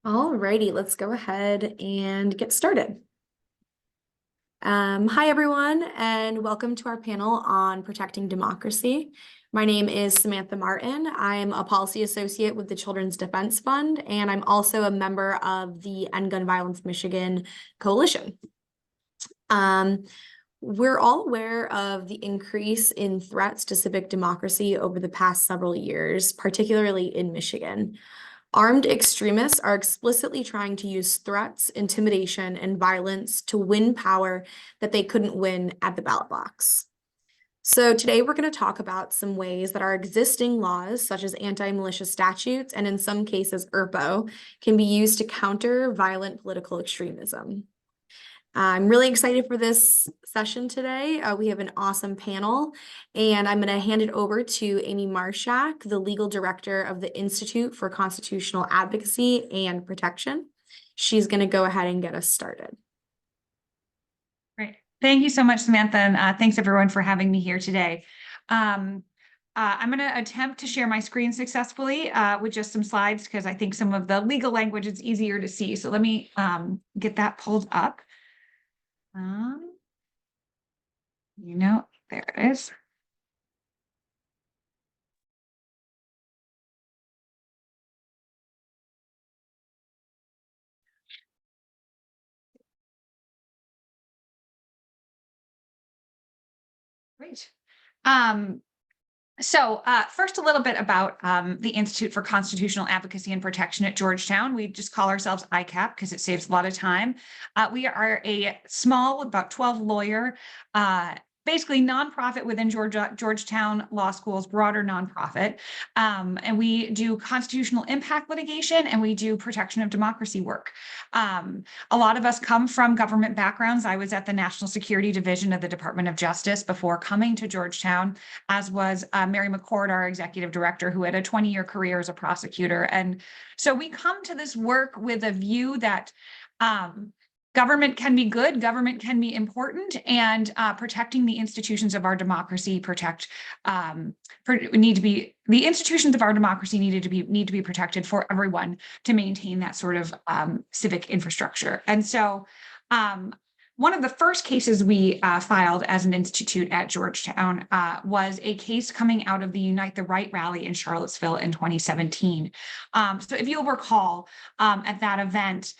Alrighty, let's go ahead and get started. Hi, everyone, and welcome to our panel on protecting democracy. My name is Samantha Martin. I'm a policy associate with the Children's Defense Fund, and I'm also a member of the End Gun Violence Michigan Coalition. We're all aware of the increase in threats to civic democracy over the past several years, particularly in Michigan. Armed extremists are explicitly trying to use threats, intimidation, and violence to win power that they couldn't win at the ballot box. So today we're going to talk about some ways that our existing laws, such as anti-militia statutes, and in some cases ERPO, can be used to counter violent political extremism. I'm really excited for this session today. We have an awesome panel, and I'm going to hand it over to Amy Marshak, the legal director of the Institute for Constitutional Advocacy and Protection. She's going to go ahead and get us started. Great. Thank you so much, Samantha, and thanks everyone for having me here today. I'm going to attempt to share my screen successfully with just some slides because I think some of the legal language is easier to see. So let me get that pulled up. There it is. Great. So first, a little bit about the Institute for Constitutional Advocacy and Protection at Georgetown. We just call ourselves ICAP because it saves a lot of time. We are a small, about 12 lawyer, basically nonprofit within Georgetown Law School's broader nonprofit. And we do constitutional impact litigation and we do protection of democracy work. A lot of us come from government backgrounds. I was at the National Security Division of the Department of Justice before coming to Georgetown, as was Mary McCord, our executive director, who had a 20-year career as a prosecutor. And so we come to this work with a view that government can be good, government can be important, and protecting the institutions of our democracy the institutions of our democracy need to be protected for everyone to maintain that sort of civic infrastructure. And so one of the first cases we filed as an institute at Georgetown was a case coming out of the Unite the Right rally in Charlottesville in 2017. So if you'll recall, at that event,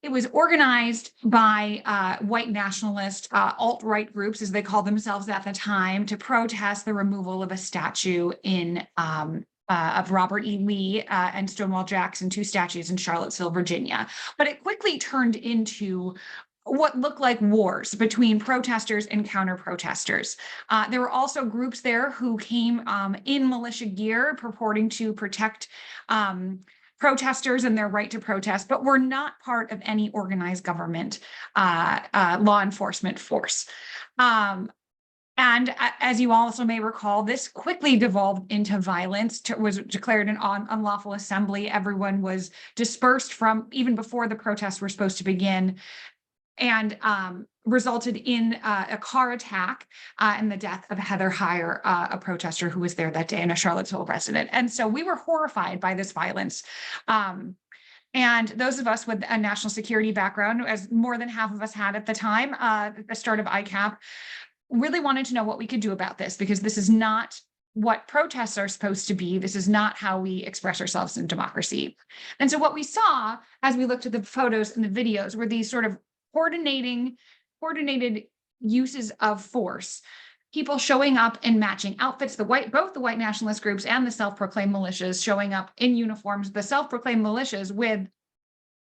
it was organized by white nationalist alt-right groups, as they called themselves at the time, to protest the removal of a statue of Robert E. Lee and Stonewall Jackson, two statues in Charlottesville, Virginia. But it quickly turned into what looked like wars between protesters and counter-protesters. There were also groups there who came in militia gear purporting to protect protesters and their right to protest, but were not part of any organized government law enforcement force. And as you also may recall, this quickly devolved into violence, was declared an unlawful assembly. Everyone was dispersed from even before the protests were supposed to begin, and resulted in a car attack and the death of Heather Heyer, a protester who was there that day and a Charlottesville resident. And so we were horrified by this violence. And those of us with a national security background, as more than half of us had at the time, at the start of ICAP, really wanted to know what we could do about this, because this is not what protests are supposed to be. This is not how we express ourselves in democracy. And so what we saw as we looked at the photos and the videos were these sort of coordinated uses of force, people showing up in matching outfits, both the white nationalist groups and the self-proclaimed militias showing up in uniforms, the self-proclaimed militias with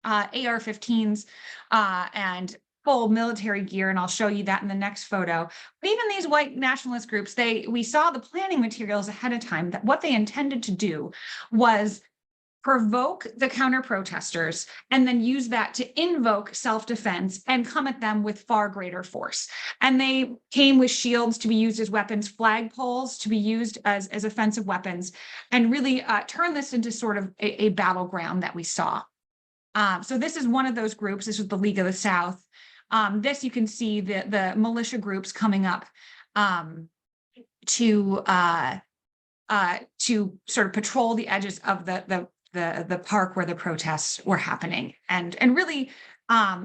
AR-15s and full military gear, and I'll show you that in the next photo. But even these white nationalist groups, we saw the planning materials ahead of time that what they intended to do was provoke the counter-protesters and then use that to invoke self-defense and come at them with far greater force. And they came with shields to be used as weapons, flagpoles to be used as offensive weapons, and really turn this into sort of a battleground that we saw. So this is one of those groups. This was the League of the South. This, you can see the militia groups coming up to sort of patrol the edges of the the park where the protests were happening. And really,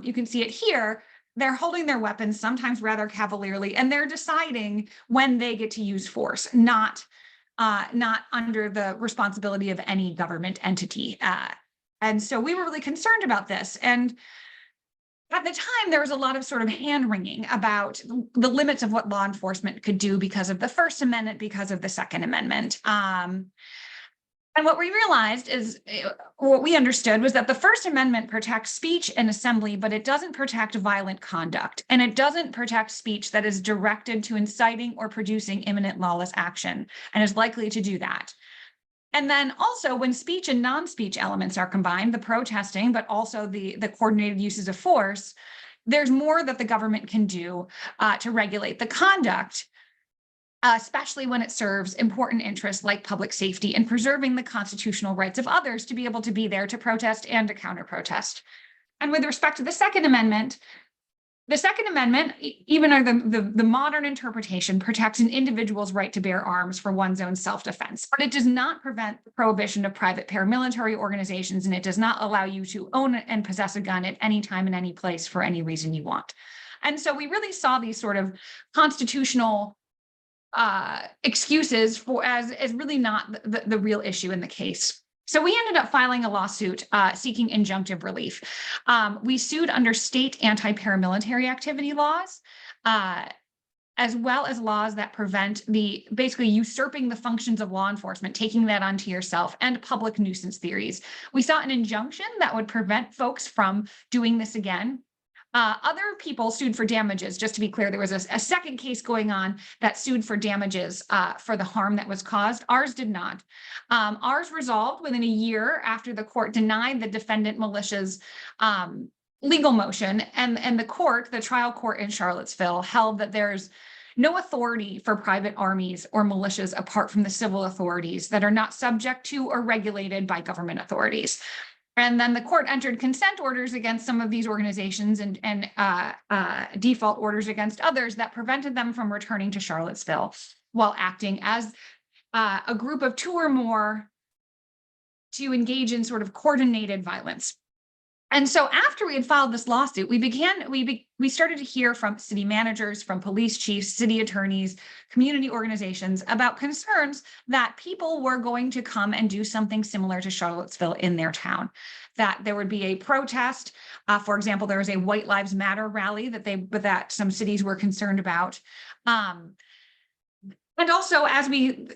you can see it here. They're holding their weapons, sometimes rather cavalierly, and they're deciding when they get to use force, not under the responsibility of any government entity. And so we were really concerned about this. And at the time, there was a lot of sort of hand-wringing about the limits of what law enforcement could do because of the First Amendment, because of the Second Amendment. And what we realized is, what we understood was that the First Amendment protects speech and assembly, but it doesn't protect violent conduct. And it doesn't protect speech that is directed to inciting or producing imminent lawless action, and is likely to do that. And then also, when speech and non-speech elements are combined, the protesting, but also the coordinated uses of force, there's more that the government can do to regulate the conduct, especially when it serves important interests like public safety and preserving the constitutional rights of others to be able to be there to protest and to counter-protest. And with respect to the Second Amendment, even under the modern interpretation, protects an individual's right to bear arms for one's own self-defense, but it does not prevent the prohibition of private paramilitary organizations, and it does not allow you to own and possess a gun at any time in any place for any reason you want. And so we really saw these sort of constitutional excuses for as really not the real issue in the case. So we ended up filing a lawsuit seeking injunctive relief. We sued under state anti-paramilitary activity laws, as well as laws that prevent basically usurping the functions of law enforcement, taking that onto yourself, and public nuisance theories. We sought an injunction that would prevent folks from doing this again. Other people sued for damages. Just to be clear, there was a second case going on that sued for damages for the harm that was caused. Ours did not. Ours resolved within a year after the court denied the defendant militia's legal motion, and the trial court in Charlottesville held that there's no authority for private armies or militias apart from the civil authorities that are not subject to or regulated by government authorities. And then the court entered consent orders against some of these organizations and default orders against others that prevented them from returning to Charlottesville while acting as a group of two or more to engage in sort of coordinated violence. And so after we had filed this lawsuit, we started to hear from city managers, from police chiefs, city attorneys, community organizations about concerns that people were going to come and do something similar to Charlottesville in their town, that there would be a protest. For example, there was a White Lives Matter rally that some cities were concerned about. And also, as we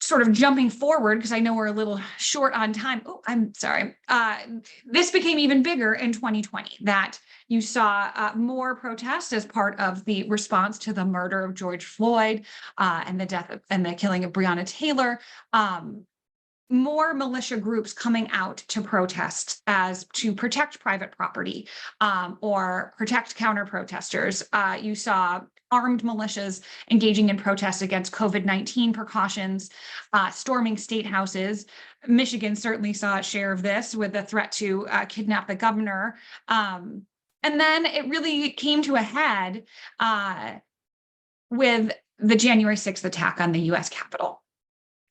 sort of jumping forward, because I know we're a little short on time. Oh, I'm sorry. This became even bigger in 2020, that you saw more protests as part of the response to the murder of George Floyd and the death and the killing of Breonna Taylor. More militia groups coming out to protest as to protect private property or protect counter-protesters. You saw armed militias engaging in protests against COVID-19 precautions, storming state houses. Michigan certainly saw a share of this with the threat to kidnap the governor. And then it really came to a head with the January 6th attack on the US Capitol.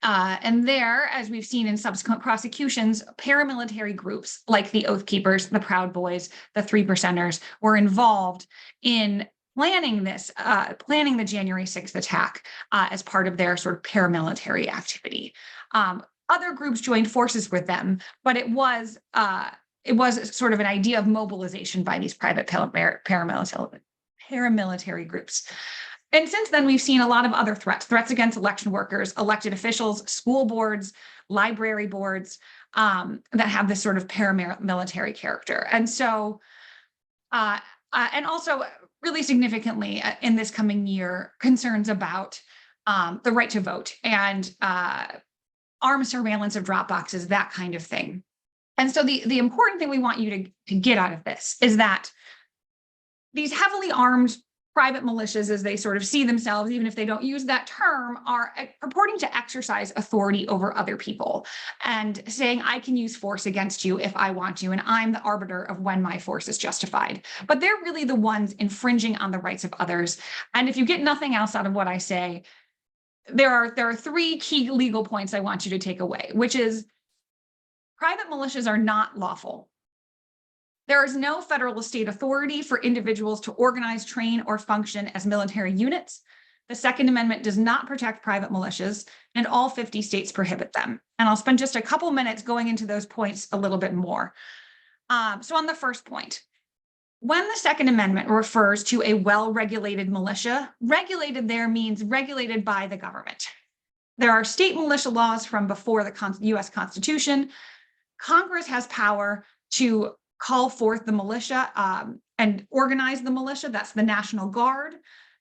And there, as we've seen in subsequent prosecutions, paramilitary groups like the Oath Keepers, the Proud Boys, the 3%ers were involved in planning the January 6th attack as part of their sort of paramilitary activity. Other groups joined forces with them, but it was sort of an idea of mobilization by these private paramilitary groups. And since then, we've seen a lot of other threats against election workers, elected officials, school boards, library boards that have this sort of paramilitary character. And so, and also really significantly in this coming year, concerns about the right to vote and armed surveillance of drop boxes, that kind of thing. And so the important thing we want you to get out of this is that these heavily armed private militias, as they sort of see themselves, even if they don't use that term, are purporting to exercise authority over other people and saying, I can use force against you if I want to, and I'm the arbiter of when my force is justified. But they're really the ones infringing on the rights of others. And if you get nothing else out of what I say, there are three key legal points I want you to take away, which is private militias are not lawful. There is no federal or state authority for individuals to organize, train, or function as military units. The Second Amendment does not protect private militias, and all 50 states prohibit them. And I'll spend just a couple minutes going into those points a little bit more. So on the first point, when the Second Amendment refers to a well-regulated militia, regulated there means regulated by the government. There are state militia laws from before the US Constitution. Congress has power to call forth the militia and organize the militia. That's the National Guard.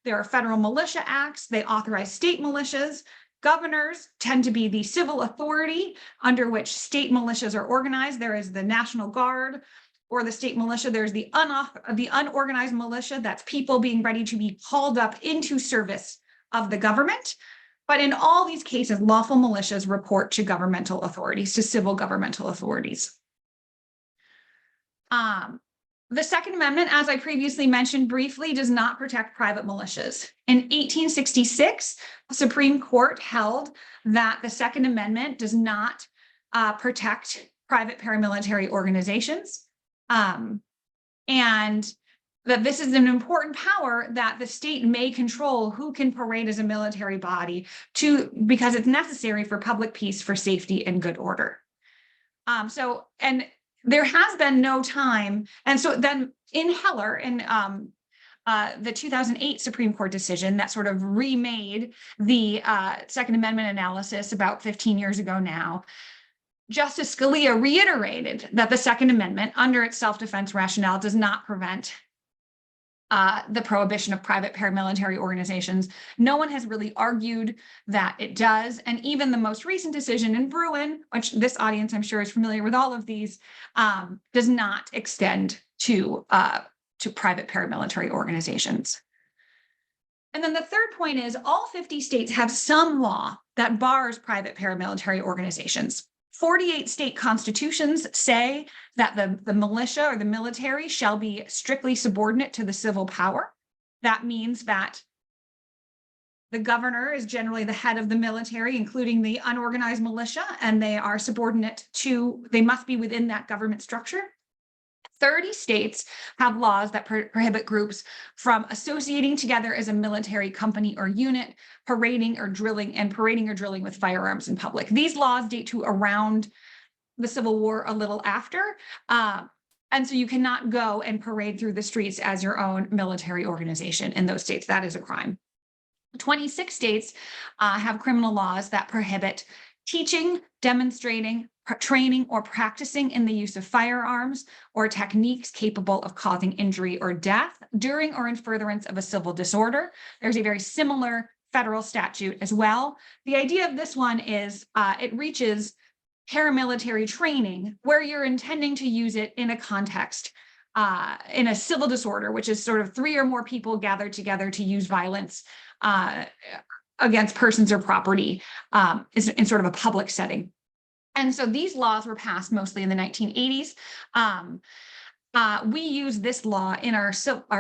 There are federal militia acts. They authorize state militias. Governors tend to be the civil authority under which state militias are organized. There is the National Guard or the state militia. There's the unorganized militia. That's people being ready to be called up into service of the government. But in all these cases, lawful militias report to governmental authorities, to civil governmental authorities. The Second Amendment, as I previously mentioned briefly, does not protect private militias. In 1866, the Supreme Court held that the Second Amendment does not protect private paramilitary organizations, and that this is an important power that the state may control who can parade as a military body because it's necessary for public peace, for safety, and good order. And there has been no time. And so then in Heller, in the 2008 Supreme Court decision that sort of remade the Second Amendment analysis about 15 years ago now, Justice Scalia reiterated that the Second Amendment, under its self-defense rationale, does not prevent the prohibition of private paramilitary organizations. No one has really argued that it does. And even the most recent decision in Bruin, which this audience I'm sure is familiar with all of these, does not extend to private paramilitary organizations. And then the third point is all 50 states have some law that bars private paramilitary organizations. 48 state constitutions say that the militia or the military shall be strictly subordinate to the civil power. That means that the governor is generally the head of the military, including the unorganized militia, and they are subordinate they must be within that government structure. 30 states have laws that prohibit groups from associating together as a military company or unit, parading or drilling with firearms in public. These laws date to around the Civil War, a little after. And so you cannot go and parade through the streets as your own military organization in those states. That is a crime. 26 states have criminal laws that prohibit teaching, demonstrating, training, or practicing in the use of firearms or techniques capable of causing injury or death during or in furtherance of a civil disorder. There's a very similar federal statute as well. The idea of this one is it reaches paramilitary training where you're intending to use it in a context, in a civil disorder, which is sort of 3 or more people gathered together to use violence against persons or property in sort of a public setting. And so these laws were passed mostly in the 1980s. We use this law in our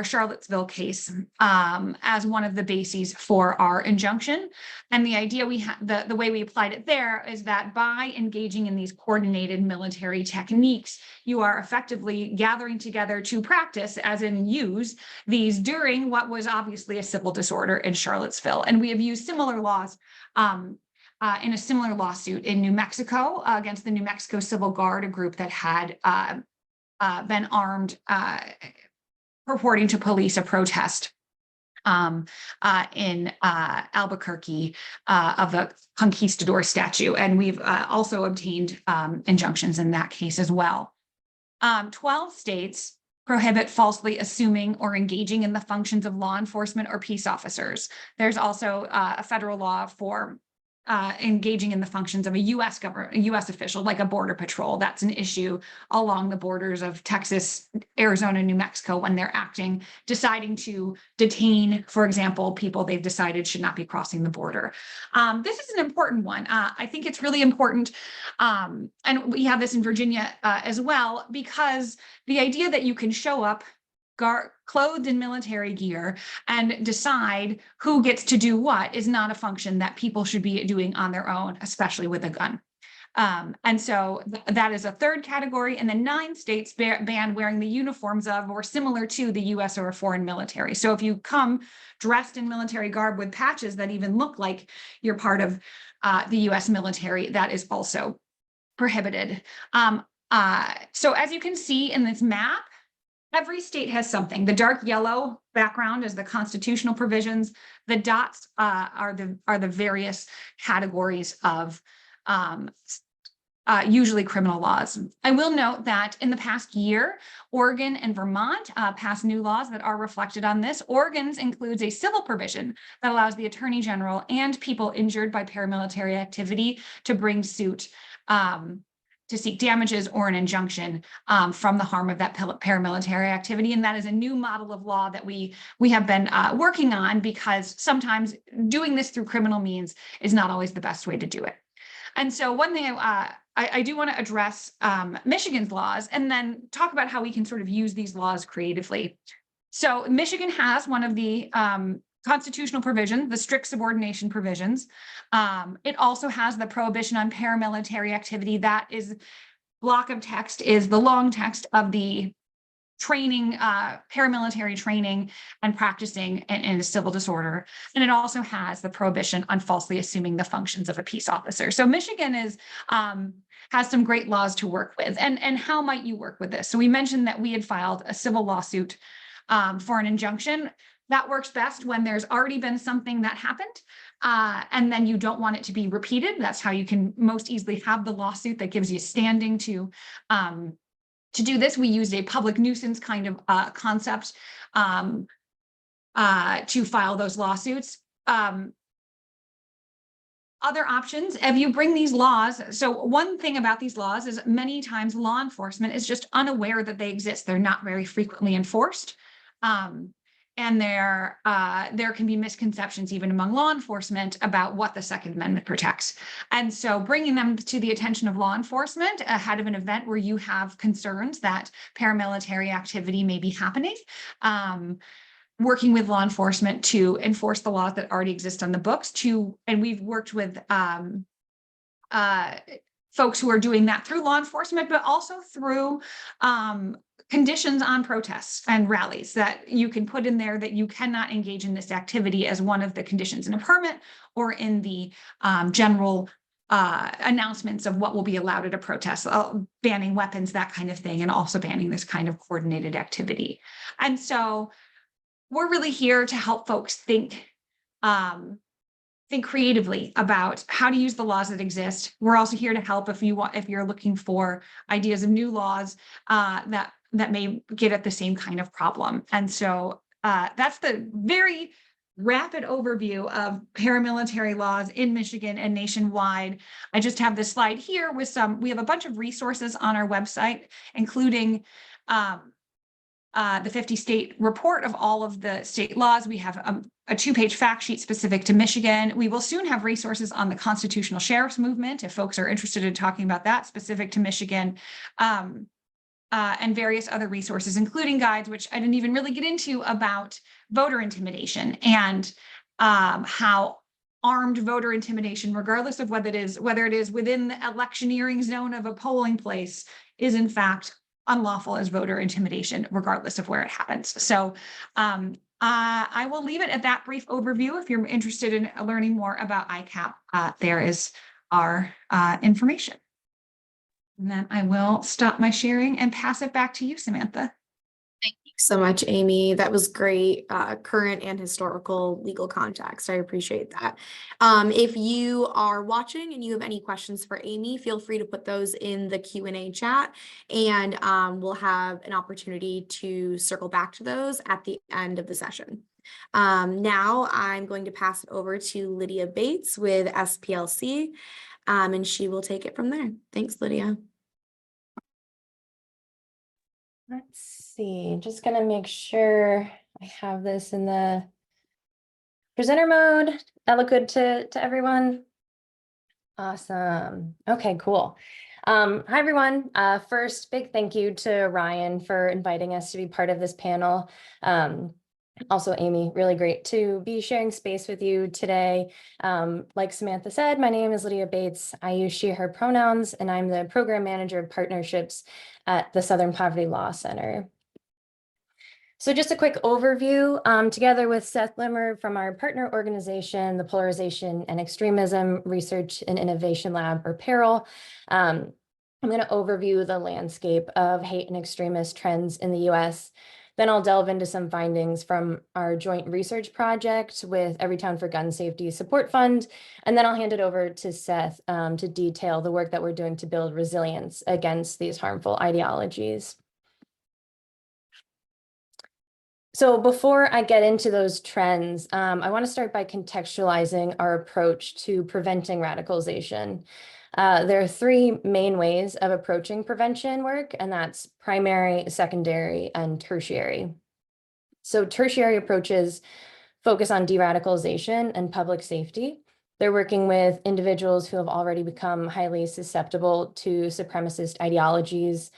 Charlottesville case as one of the bases for our injunction. And the idea the way we applied it there is that by engaging in these coordinated military techniques, you are effectively gathering together to practice, as in use, these during what was obviously a civil disorder in Charlottesville. And we have used similar laws in a similar lawsuit in New Mexico against the New Mexico Civil Guard, a group that had been armed, purporting to police a protest in Albuquerque of the conquistador statue. And we've also obtained injunctions in that case as well. 12 states prohibit falsely assuming or engaging in the functions of law enforcement or peace officers. There's also a federal law for engaging in the functions of a U.S. official, like a border patrol. That's an issue along the borders of Texas, Arizona, New Mexico, when they're deciding to detain, for example, people they've decided should not be crossing the border. This is an important one. I think it's really important, and we have this in Virginia as well, because the idea that you can show up clothed in military gear and decide who gets to do what is not a function that people should be doing on their own, especially with a gun. And so that is a third category. And then 9 states ban wearing the uniforms of or similar to the US or a foreign military. So if you come dressed in military garb with patches that even look like you're part of the US military, that is also prohibited. So as you can see in this map, every state has something. The dark yellow background is the constitutional provisions. The dots are the various categories of usually criminal laws. I will note that in the past year, Oregon and Vermont passed new laws that are reflected on this. Oregon's includes a civil provision that allows the Attorney General and people injured by paramilitary activity to bring suit to seek damages or an injunction from the harm of that paramilitary activity. And that is a new model of law that we have been working on, because sometimes doing this through criminal means is not always the best way to do it. And so one thing I do want to address Michigan's laws and then talk about how we can sort of use these laws creatively. So Michigan has one of the constitutional provisions, the strict subordination provisions. It also has the prohibition on paramilitary activity. That is block of text is the long text of the training, paramilitary training and practicing in a civil disorder. And it also has the prohibition on falsely assuming the functions of a peace officer. So Michigan is has some great laws to work with. And how might you work with this? So we mentioned that we had filed a civil lawsuit for an injunction. That works best when there's already been something that happened, and then you don't want it to be repeated. That's how you can most easily have the lawsuit that gives you standing to do this. We used a public nuisance kind of concept to file those lawsuits. Other options, if you bring these laws, so one thing about these laws is many times law enforcement is just unaware that they exist. They're not very frequently enforced. And there can be misconceptions even among law enforcement about what the Second Amendment protects. And so bringing them to the attention of law enforcement ahead of an event where you have concerns that paramilitary activity may be happening, working with law enforcement to enforce the laws that already exist on the books and we've worked with folks who are doing that through law enforcement, but also through conditions on protests and rallies that you can put in there that you cannot engage in this activity as one of the conditions in a permit or in the general announcements of what will be allowed at a protest, banning weapons, that kind of thing, and also banning this kind of coordinated activity. And so we're really here to help folks think creatively about how to use the laws that exist. We're also here to help if you're looking for ideas of new laws that may get at the same kind of problem. And so that's the very rapid overview of paramilitary laws in Michigan and nationwide. I just have this slide here with we have a bunch of resources on our website, including the 50-state report of all of the state laws. We have a 2-page fact sheet specific to Michigan. We will soon have resources on the constitutional sheriff's movement, if folks are interested in talking about that specific to Michigan, and various other resources, including guides, which I didn't even really get into, about voter intimidation and how armed voter intimidation, regardless of whether it is within the electioneering zone of a polling place, is in fact unlawful as voter intimidation, regardless of where it happens. So I will leave it at that brief overview. If you're interested in learning more about ICAP, there is our information. And then I will stop my sharing and pass it back to you, Samantha. Thank you so much, Amy. That was great, current and historical legal context. I appreciate that. If you are watching and you have any questions for Amy, feel free to put those in the Q&A chat, and we'll have an opportunity to circle back to those at the end of the session. Now I'm going to pass it over to Lydia Bates with SPLC, and she will take it from there. Thanks, Lydia. Let's see, just gonna make sure I have this in the presenter mode. That look good to everyone? Awesome. Okay, cool. Hi, everyone. First, big thank you to Ryan for inviting us to be part of this panel. Also, Amy, really great to be sharing space with you today. Like Samantha said, my name is Lydia Bates. I use she, her pronouns, and I'm the program manager of partnerships at the Southern Poverty Law Center. So just a quick overview, together with Seth Limmer from our partner organization, the Polarization and Extremism Research and Innovation Lab, or PERIL, I'm going to overview the landscape of hate and extremist trends in the US. Then I'll delve into some findings from our joint research project with Everytown for Gun Safety Support Fund. And then I'll hand it over to Seth to detail the work that we're doing to build resilience against these harmful ideologies. So before I get into those trends, I want to start by contextualizing our approach to preventing radicalization. There are three main ways of approaching prevention work, and that's primary, secondary, and tertiary. So tertiary approaches focus on de-radicalization and public safety. They're working with individuals who have already become highly susceptible to supremacist ideologies,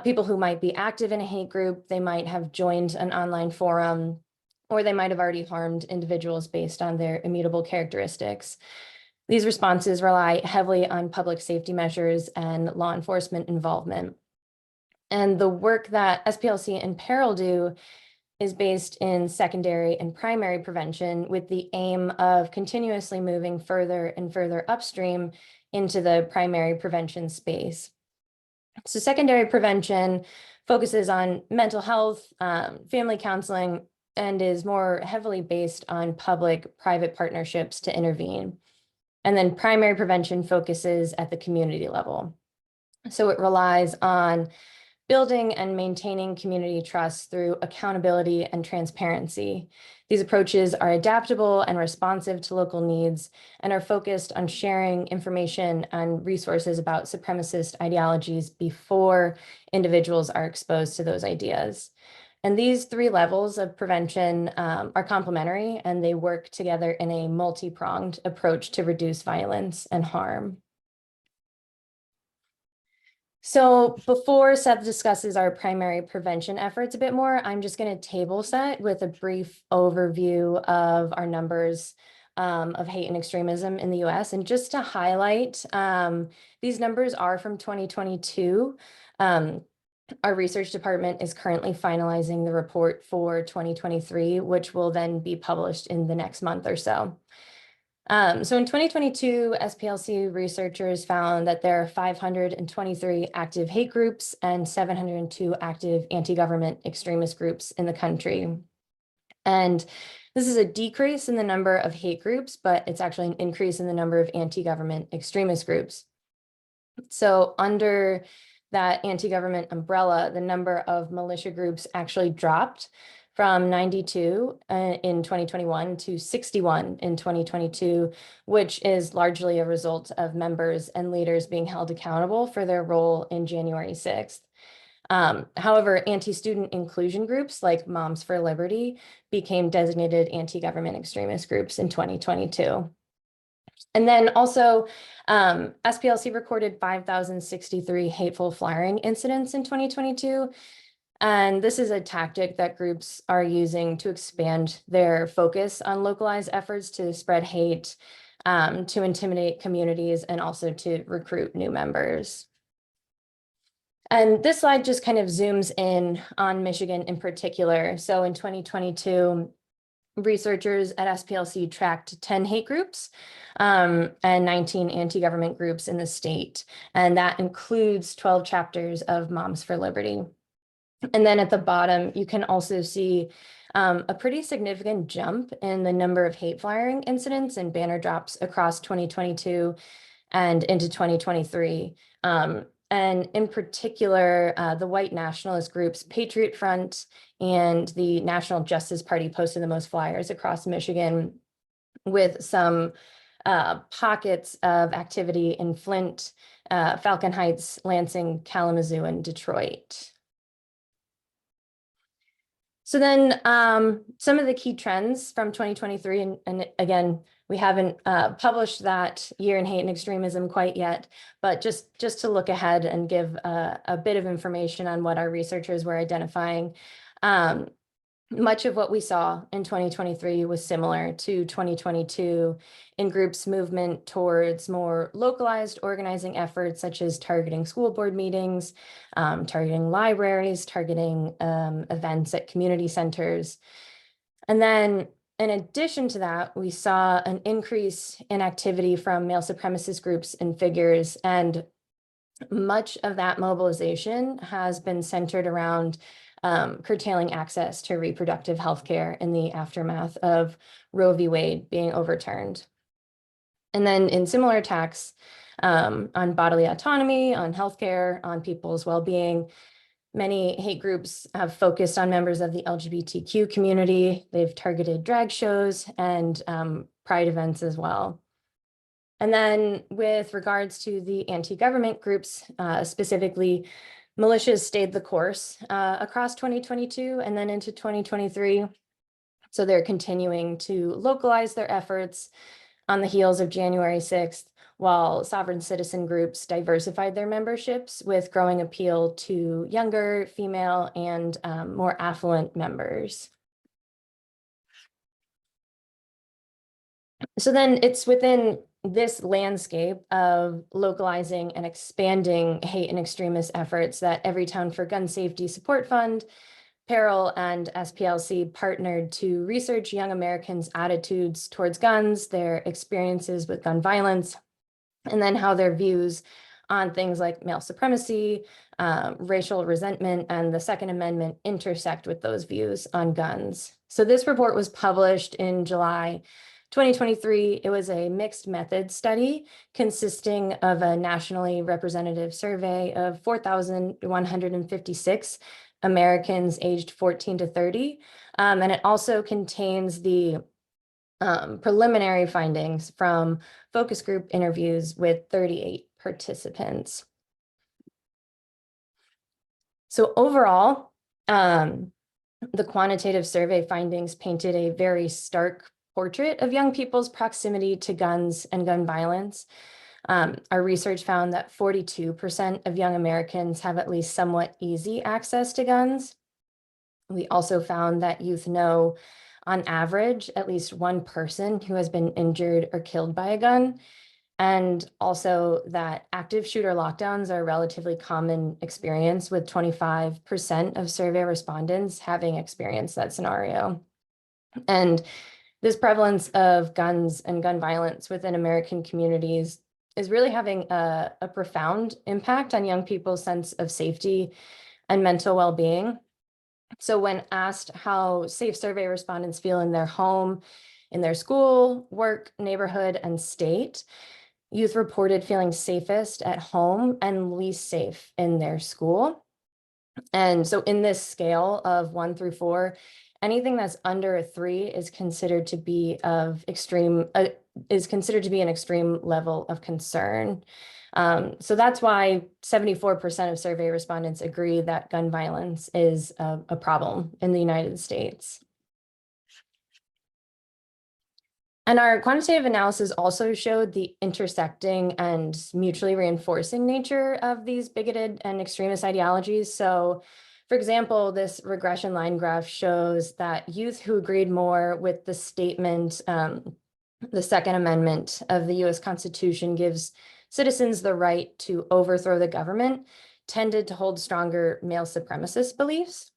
people who might be active in a hate group, they might have joined an online forum, or they might have already harmed individuals based on their immutable characteristics. These responses rely heavily on public safety measures and law enforcement involvement. And the work that SPLC and PERIL do is based in secondary and primary prevention with the aim of continuously moving further and further upstream into the primary prevention space. So secondary prevention focuses on mental health, family counseling, and is more heavily based on public-private partnerships to intervene. And then primary prevention focuses at the community level. So it relies on building and maintaining community trust through accountability and transparency. These approaches are adaptable and responsive to local needs and are focused on sharing information and resources about supremacist ideologies before individuals are exposed to those ideas. And these three levels of prevention are complementary, and they work together in a multi-pronged approach to reduce violence and harm. So before Seth discusses our primary prevention efforts a bit more, I'm just going to table set with a brief overview of our numbers of hate and extremism in the US. And just to highlight, these numbers are from 2022. Our research department is currently finalizing the report for 2023, which will then be published in the next month or so. So in 2022, SPLC researchers found that there are 523 active hate groups and 702 active anti-government extremist groups in the country. And this is a decrease in the number of hate groups, but it's actually an increase in the number of anti-government extremist groups. So under that anti-government umbrella, the number of militia groups actually dropped from 92 in 2021 to 61 in 2022, which is largely a result of members and leaders being held accountable for their role in January 6th. However, anti-student inclusion groups like Moms for Liberty became designated anti-government extremist groups in 2022. And then also, SPLC recorded 5,063 hateful flyering incidents in 2022. And this is a tactic that groups are using to expand their focus on localized efforts to spread hate, to intimidate communities, and also to recruit new members. And this slide just kind of zooms in on Michigan in particular. So in 2022, researchers at SPLC tracked 10 hate groups and 19 anti-government groups in the state. And that includes 12 chapters of Moms for Liberty. And then at the bottom, you can also see a pretty significant jump in the number of hate flying incidents and banner drops across 2022 and into 2023. And in particular, the white nationalist groups Patriot Front and the National Justice Party posted the most flyers across Michigan, with some pockets of activity in Flint, Falcon Heights, Lansing, Kalamazoo, and Detroit. So then some of the key trends from 2023, and again, we haven't published that year in hate and extremism quite yet, but just to look ahead and give a bit of information on what our researchers were identifying. Much of what we saw in 2023 was similar to 2022 in groups' movement towards more localized organizing efforts, such as targeting school board meetings, targeting libraries, targeting events at community centers. And then in addition to that, we saw an increase in activity from male supremacist groups and figures, and much of that mobilization has been centered around curtailing access to reproductive health care in the aftermath of Roe v. Wade being overturned. And then in similar attacks on bodily autonomy, on healthcare, on people's well-being, many hate groups have focused on members of the LGBTQ community. They've targeted drag shows and pride events as well. And then with regards to the anti-government groups, specifically, militias stayed the course across 2022 and then into 2023. So they're continuing to localize their efforts on the heels of January 6th, while sovereign citizen groups diversified their memberships with growing appeal to younger, female, and more affluent members. So then it's within this landscape of localizing and expanding hate and extremist efforts that Everytown for Gun Safety Support Fund, PERIL, and SPLC partnered to research young Americans' attitudes towards guns, their experiences with gun violence, and then how their views on things like male supremacy, racial resentment, and the Second Amendment intersect with those views on guns. So this report was published in July 2023. It was a mixed method study consisting of a nationally representative survey of 4,156 Americans aged 14 to 30. And it also contains the preliminary findings from focus group interviews with 38 participants. So overall, the quantitative survey findings painted a very stark portrait of young people's proximity to guns and gun violence. Our research found that 42% of young Americans have at least somewhat easy access to guns. We also found that youth know, on average, at least one person who has been injured or killed by a gun, and also that active shooter lockdowns are a relatively common experience, with 25% of survey respondents having experienced that scenario. And this prevalence of guns and gun violence within American communities is really having a profound impact on young people's sense of safety and mental well-being. So when asked how safe survey respondents feel in their home, in their school, work, neighborhood, and state, youth reported feeling safest at home and least safe in their school. And so in this scale of 1 through 4, anything that's under a 3 is considered to be an extreme level of concern. So that's why 74% of survey respondents agree that gun violence is a problem in the United States. And our quantitative analysis also showed the intersecting and mutually reinforcing nature of these bigoted and extremist ideologies. So, for example, this regression line graph shows that youth who agreed more with the statement, the Second Amendment of the US Constitution gives citizens the right to overthrow the government, tended to hold stronger male supremacist beliefs.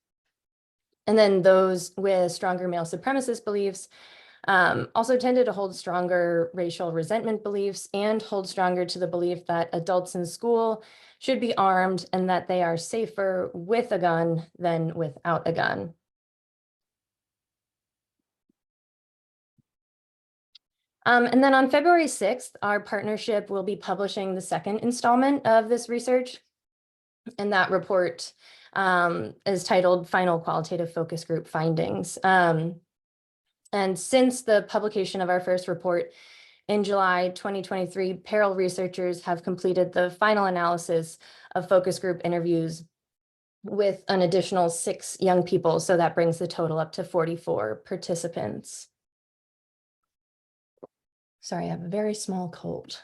And then those with stronger male supremacist beliefs also tended to hold stronger racial resentment beliefs and hold stronger to the belief that adults in school should be armed and that they are safer with a gun than without a gun. And then on February 6th, our partnership will be publishing the second installment of this research. And that report is titled Final Qualitative Focus Group Findings. And since the publication of our first report in July 2023, PERIL researchers have completed the final analysis of focus group interviews with an additional 6 young people. So that brings the total up to 44 participants. Sorry, I have a very small cold.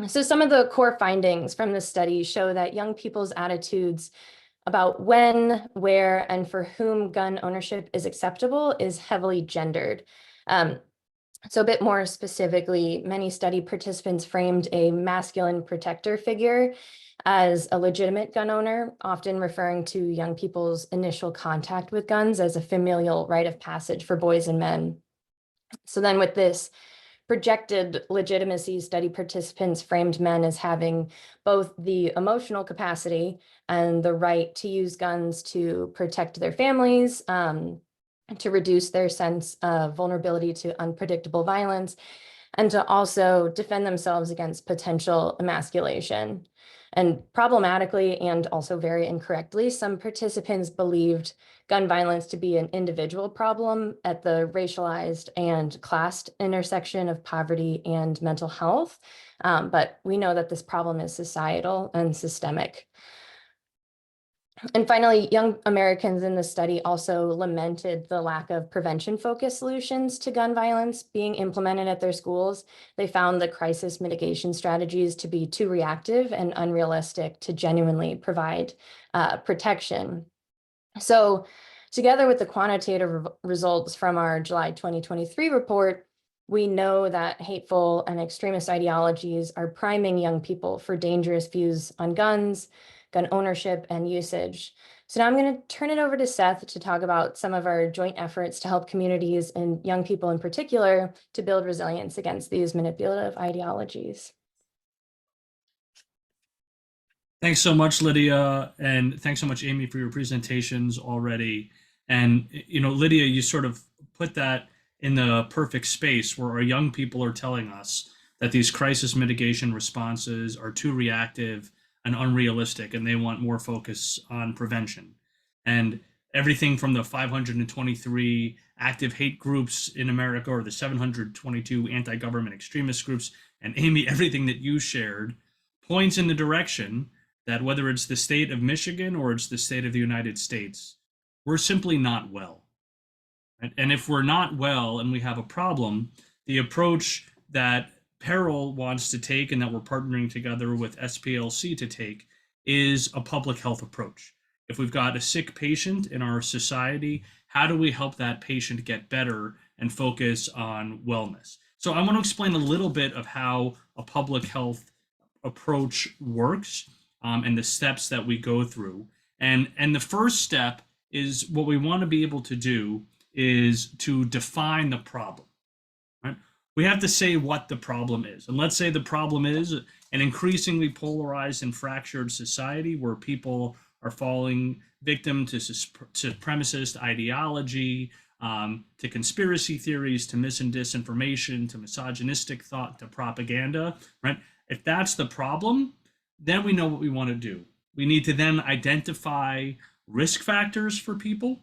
So some of the core findings from the study show that young people's attitudes about when, where, and for whom gun ownership is acceptable is heavily gendered. So a bit more specifically, many study participants framed a masculine protector figure as a legitimate gun owner, often referring to young people's initial contact with guns as a familial rite of passage for boys and men. So then with this projected legitimacy, study participants framed men as having both the emotional capacity and the right to use guns to protect their families, to reduce their sense of vulnerability to unpredictable violence, and to also defend themselves against potential emasculation. And problematically and also very incorrectly, some participants believed gun violence to be an individual problem at the racialized and classed intersection of poverty and mental health. But we know that this problem is societal and systemic. And finally, young Americans in the study also lamented the lack of prevention-focused solutions to gun violence being implemented at their schools. They found the crisis mitigation strategies to be too reactive and unrealistic to genuinely provide protection. So together with the quantitative results from our July 2023 report, we know that hateful and extremist ideologies are priming young people for dangerous views on guns, gun ownership, and usage. So now I'm going to turn it over to Seth to talk about some of our joint efforts to help communities and young people in particular to build resilience against these manipulative ideologies. Thanks so much, Lydia, and thanks so much, Amy, for your presentations already. And, you know, Lydia, you sort of put that in the perfect space where our young people are telling us that these crisis mitigation responses are too reactive and unrealistic, and they want more focus on prevention. And everything from the 523 active hate groups in America or the 722 anti-government extremist groups, and Amy, everything that you shared points in the direction that whether it's the state of Michigan or it's the state of the United States, we're simply not well. And if we're not well and we have a problem, the approach that PERIL wants to take and that we're partnering together with SPLC to take is a public health approach. If we've got a sick patient in our society, how do we help that patient get better and focus on wellness? So I want to explain a little bit of how a public health approach works and the steps that we go through. And the first step is what we want to be able to do is to define the problem. Right? We have to say what the problem is. And let's say the problem is an increasingly polarized and fractured society where people are falling victim to supremacist ideology, to conspiracy theories, to mis and disinformation, to misogynistic thought, to propaganda, right? If that's the problem, then we know what we want to do. We need to then identify risk factors for people,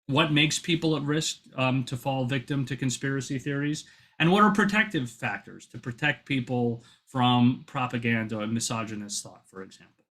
what makes people at risk to fall victim to conspiracy theories, and what are protective factors to protect people from propaganda and misogynist thought, for example.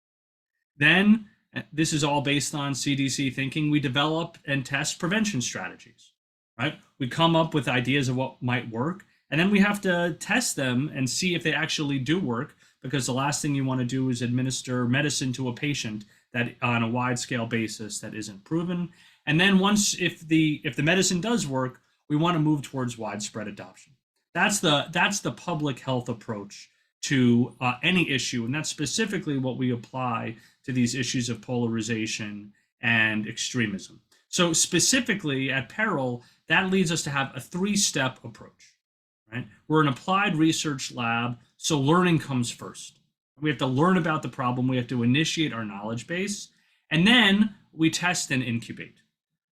Then, this is all based on CDC thinking, we develop and test prevention strategies, right? We come up with ideas of what might work, and then we have to test them and see if they actually do work, because the last thing you want to do is administer medicine to a patient that on a wide scale basis that isn't proven. And then if the medicine does work, we want to move towards widespread adoption. That's the public health approach to any issue, and that's specifically what we apply to these issues of polarization and extremism. So specifically at PERIL, that leads us to have a three-step approach. Right? We're an applied research lab, so learning comes first. We have to learn about the problem, we have to initiate our knowledge base, and then we test and incubate.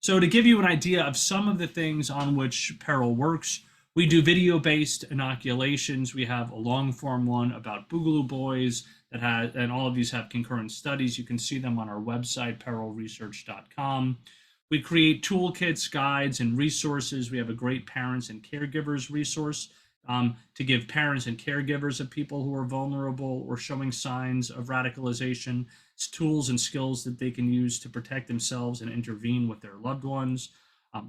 So to give you an idea of some of the things on which PERIL works, we do video-based inoculations. We have a long-form one about Boogaloo Boys and all of these have concurrent studies. You can see them on our website, perilresearch.com. We create toolkits, guides, and resources. We have a great parents and caregivers resource to give parents and caregivers of people who are vulnerable or showing signs of radicalization tools and skills that they can use to protect themselves and intervene with their loved ones.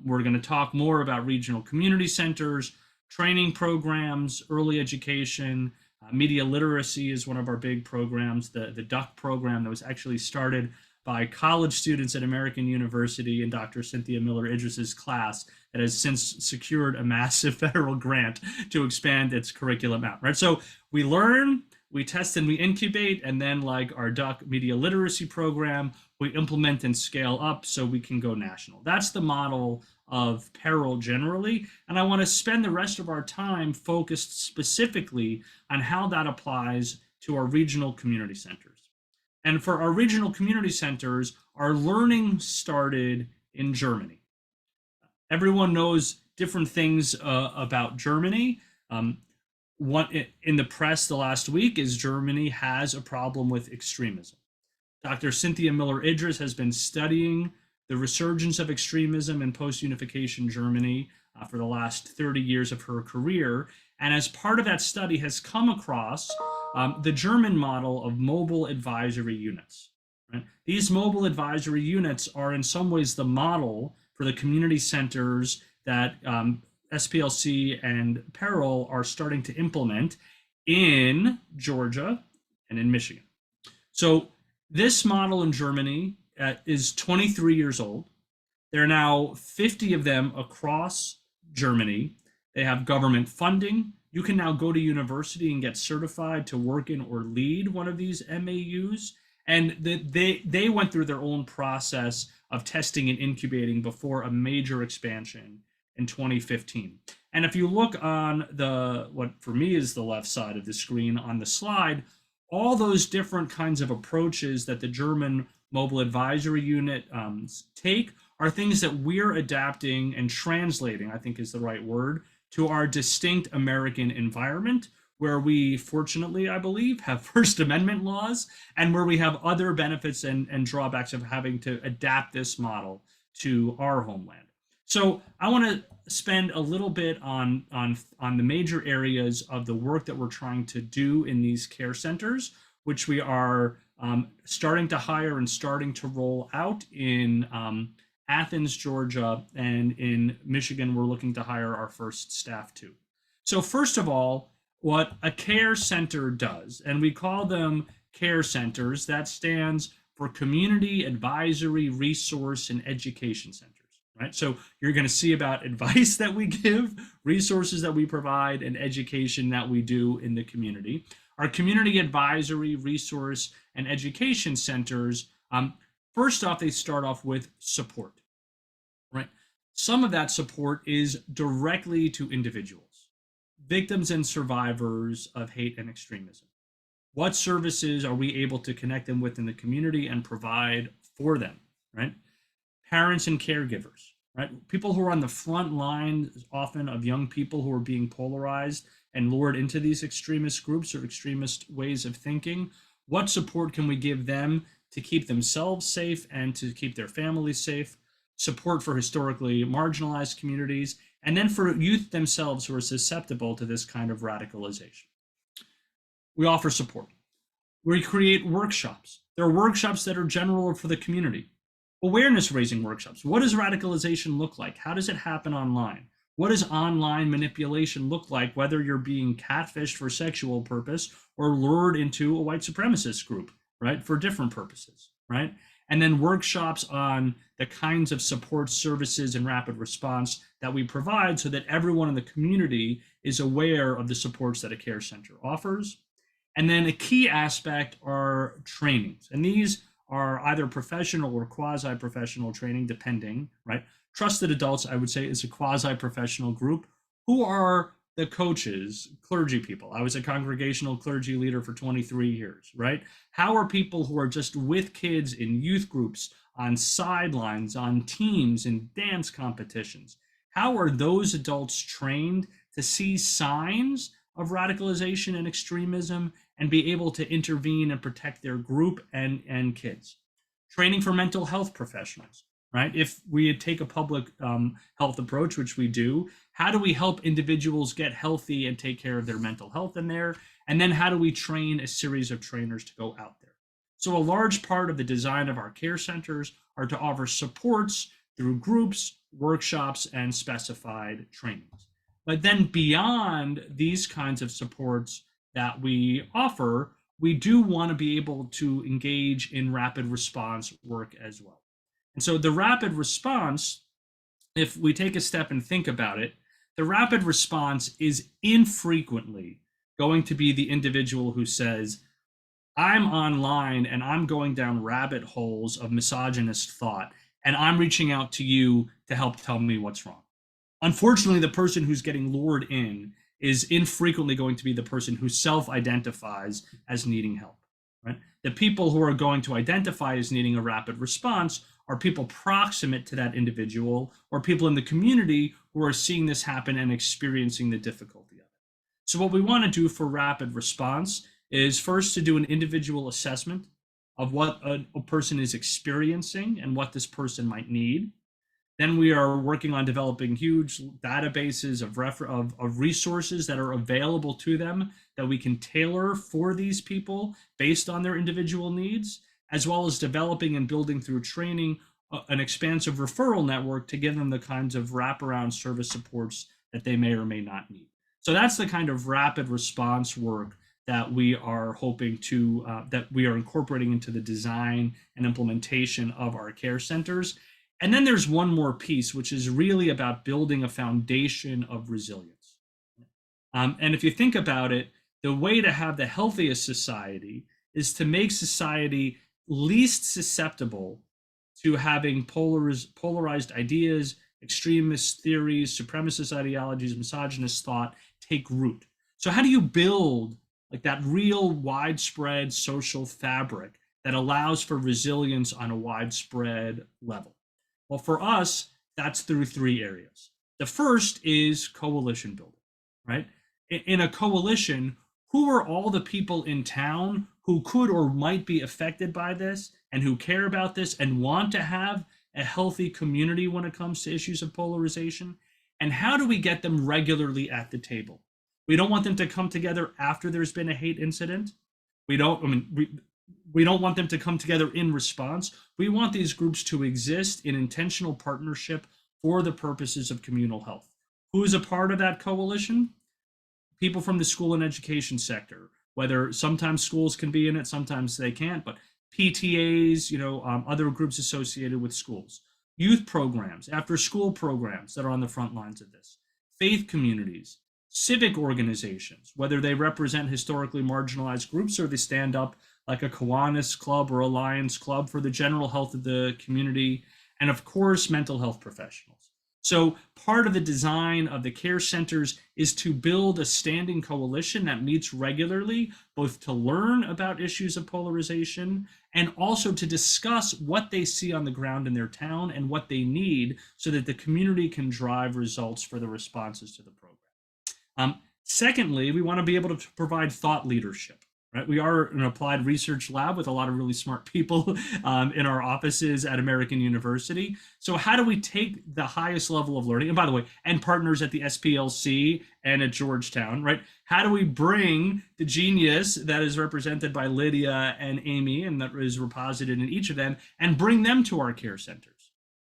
We're going to talk more about regional community centers, training programs, early education, Media literacy is one of our big programs, the DUC program that was actually started by college students at American University in Dr. Cynthia Miller-Idris's class, that has since secured a massive federal grant to expand its curriculum out, right? So we learn, we test and we incubate, and then like our DUC media literacy program, we implement and scale up so we can go national. That's the model of PERIL generally, and I want to spend the rest of our time focused specifically on how that applies to our regional community centers. And for our regional community centers, our learning started in Germany. Everyone knows different things about Germany. What in the press the last week is Germany has a problem with extremism. Dr. Cynthia Miller-Idris has been studying the resurgence of extremism in post-unification Germany for the last 30 years of her career. And as part of that study has come across the German model of mobile advisory units. Right? These mobile advisory units are in some ways the model for the community centers that SPLC and PERIL are starting to implement in Georgia and in Michigan. So this model in Germany is 23 years old. There are now 50 of them across Germany. They have government funding. You can now go to university and get certified to work in or lead one of these MAUs. And they went through their own process of testing and incubating before a major expansion in 2015. And if you look on what for me is the left side of the screen on the slide, all those different kinds of approaches that the German Mobile Advisory Unit take are things that we're adapting and translating, I think is the right word, to our distinct American environment, where we, fortunately, I believe, have First Amendment laws and where we have other benefits and drawbacks of having to adapt this model to our homeland. So I want to spend a little bit on the major areas of the work that we're trying to do in these care centers, which we are starting to hire and starting to roll out in Athens, Georgia, and in Michigan, we're looking to hire our first staff too. So first of all, what a care center does, and we call them care centers, that stands for Community Advisory Resource and Education Centers. Right? So you're going to see about advice that we give, resources that we provide, and education that we do in the community. Our community advisory, resource, and education centers, first off, they start off with support. Right? Some of that support is directly to individuals, victims and survivors of hate and extremism. What services are we able to connect them with in the community and provide for them? Right? Parents and caregivers, right? People who are on the front line often of young people who are being polarized and lured into these extremist groups or extremist ways of thinking. What support can we give them to keep themselves safe and to keep their families safe? Support for historically marginalized communities, and then for youth themselves who are susceptible to this kind of radicalization. We offer support. We create workshops. There are workshops that are general for the community. Awareness raising workshops. What does radicalization look like? How does it happen online? What does online manipulation look like, whether you're being catfished for sexual purpose or lured into a white supremacist group, right, for different purposes, right? And then workshops on the kinds of support services and rapid response that we provide so that everyone in the community is aware of the supports that a care center offers. And then a key aspect are trainings. And these are either professional or quasi-professional training, depending, right? Trusted Adults, I would say, is a quasi-professional group. Who are the coaches? Clergy people. I was a congregational clergy leader for 23 years, right? How are people who are just with kids in youth groups, on sidelines, on teams, in dance competitions? How are those adults trained to see signs of radicalization and extremism and be able to intervene and protect their group and kids? Training for mental health professionals, right? If we take a public health approach, which we do, how do we help individuals get healthy and take care of their mental health in there? And then how do we train a series of trainers to go out there? So a large part of the design of our care centers are to offer supports through groups, workshops, and specified trainings. But then beyond these kinds of supports that we offer, we do want to be able to engage in rapid response work as well. And so the rapid response, if we take a step and think about it, the rapid response is infrequently going to be the individual who says, I'm online and I'm going down rabbit holes of misogynist thought, and I'm reaching out to you to help tell me what's wrong. Unfortunately, the person who's getting lured in is infrequently going to be the person who self-identifies as needing help, right? The people who are going to identify as needing a rapid response are people proximate to that individual or people in the community who are seeing this happen and experiencing the difficulty of it. So what we want to do for rapid response is first to do an individual assessment of what a person is experiencing and what this person might need. Then we are working on developing huge databases of resources that are available to them that we can tailor for these people based on their individual needs, as well as developing and building through training an expansive referral network to give them the kinds of wraparound service supports that they may or may not need. So that's the kind of rapid response work that we are hoping to, that we are incorporating into the design and implementation of our care centers. And then there's one more piece, which is really about building a foundation of resilience. And if you think about it, the way to have the healthiest society is to make society least susceptible to having polarized ideas, extremist theories, supremacist ideologies, misogynist thought take root. So how do you build like that real widespread social fabric that allows for resilience on a widespread level? Well, for us, that's through three areas. The first is coalition building, right? In a coalition, who are all the people in town who could or might be affected by this and who care about this and want to have a healthy community when it comes to issues of polarization? And how do we get them regularly at the table? We don't want them to come together after there's been a hate incident. We don't want them to come together in response. We want these groups to exist in intentional partnership for the purposes of communal health. Who is a part of that coalition? People from the school and education sector, whether sometimes schools can be in it, sometimes they can't, but PTAs, other groups associated with schools, youth programs, after school programs that are on the front lines of this, faith communities, civic organizations, whether they represent historically marginalized groups or they stand up like a Kiwanis Club or a Lions Club for the general health of the community, and of course, mental health professionals. So part of the design of the care centers is to build a standing coalition that meets regularly, both to learn about issues of polarization and also to discuss what they see on the ground in their town and what they need so that the community can drive results for the responses to the program. Secondly, we want to be able to provide thought leadership. Right? We are an applied research lab with a lot of really smart people in our offices at American University. So how do we take the highest level of learning, and by the way, and partners at the SPLC and at Georgetown, right? How do we bring the genius that is represented by Lydia and Amy and that is reposited in each of them and bring them to our care centers?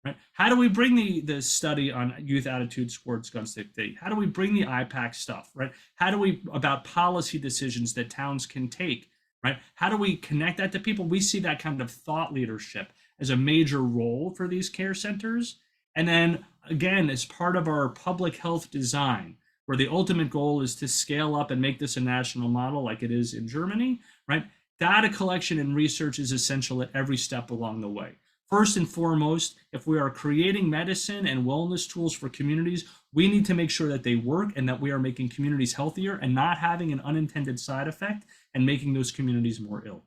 Right? How do we bring the study on youth attitudes towards gun safety? How do we bring the IPAC stuff, right? How do we, about policy decisions that towns can take, right? How do we connect that to people? We see that kind of thought leadership as a major role for these care centers. And then again, as part of our public health design, where the ultimate goal is to scale up and make this a national model like it is in Germany, right? Data collection and research is essential at every step along the way. First and foremost, if we are creating medicine and wellness tools for communities, we need to make sure that they work and that we are making communities healthier and not having an unintended side effect and making those communities more ill.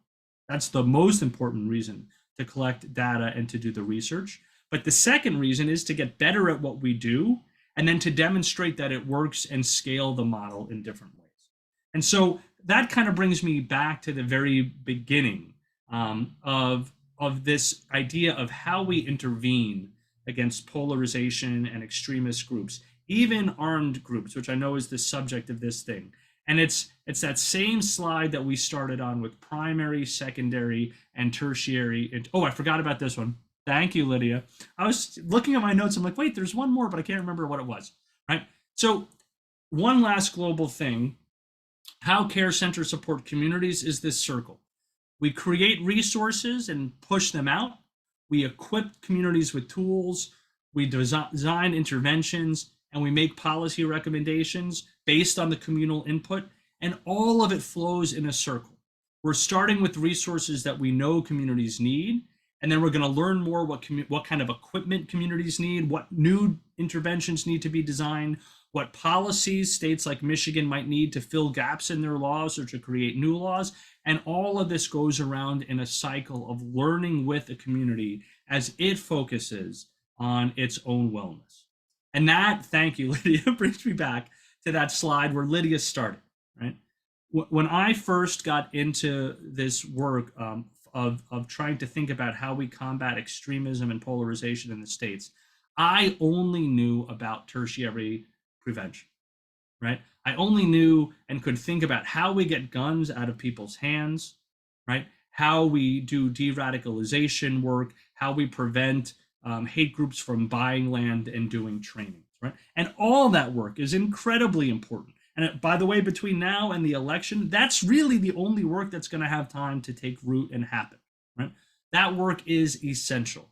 That's the most important reason to collect data and to do the research. But the second reason is to get better at what we do and then to demonstrate that it works and scale the model in different ways. And so that kind of brings me back to the very beginning of this idea of how we intervene against polarization and extremist groups, even armed groups, which I know is the subject of this thing. And it's that same slide that we started on with primary, secondary, and tertiary. Oh, I forgot about this one. Thank you, Lydia. I was looking at my notes. I'm like, wait, there's one more, but I can't remember what it was, right? So one last global thing How care centers support communities is this circle. We create resources and push them out. We equip communities with tools. We design interventions, and we make policy recommendations based on the communal input. And all of it flows in a circle. We're starting with resources that we know communities need, and then we're going to learn more what kind of equipment communities need, what new interventions need to be designed, what policies states like Michigan might need to fill gaps in their laws or to create new laws. And all of this goes around in a cycle of learning with a community as it focuses on its own wellness. And that, thank you, Lydia, brings me back to that slide where Lydia started, right? When I first got into this work of trying to think about how we combat extremism and polarization in the States, I only knew about tertiary prevention, right? I only knew and could think about how we get guns out of people's hands, right? How we do de-radicalization work, how we prevent hate groups from buying land and doing training, right? And all that work is incredibly important. And by the way, between now and the election, that's really the only work that's going to have time to take root and happen, right? That work is essential.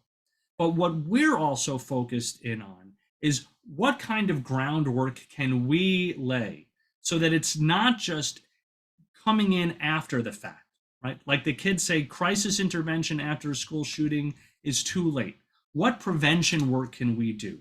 But what we're also focused in on is what kind of groundwork can we lay so that it's not just coming in after the fact, right? Like the kids say, crisis intervention after a school shooting is too late. What prevention work can we do?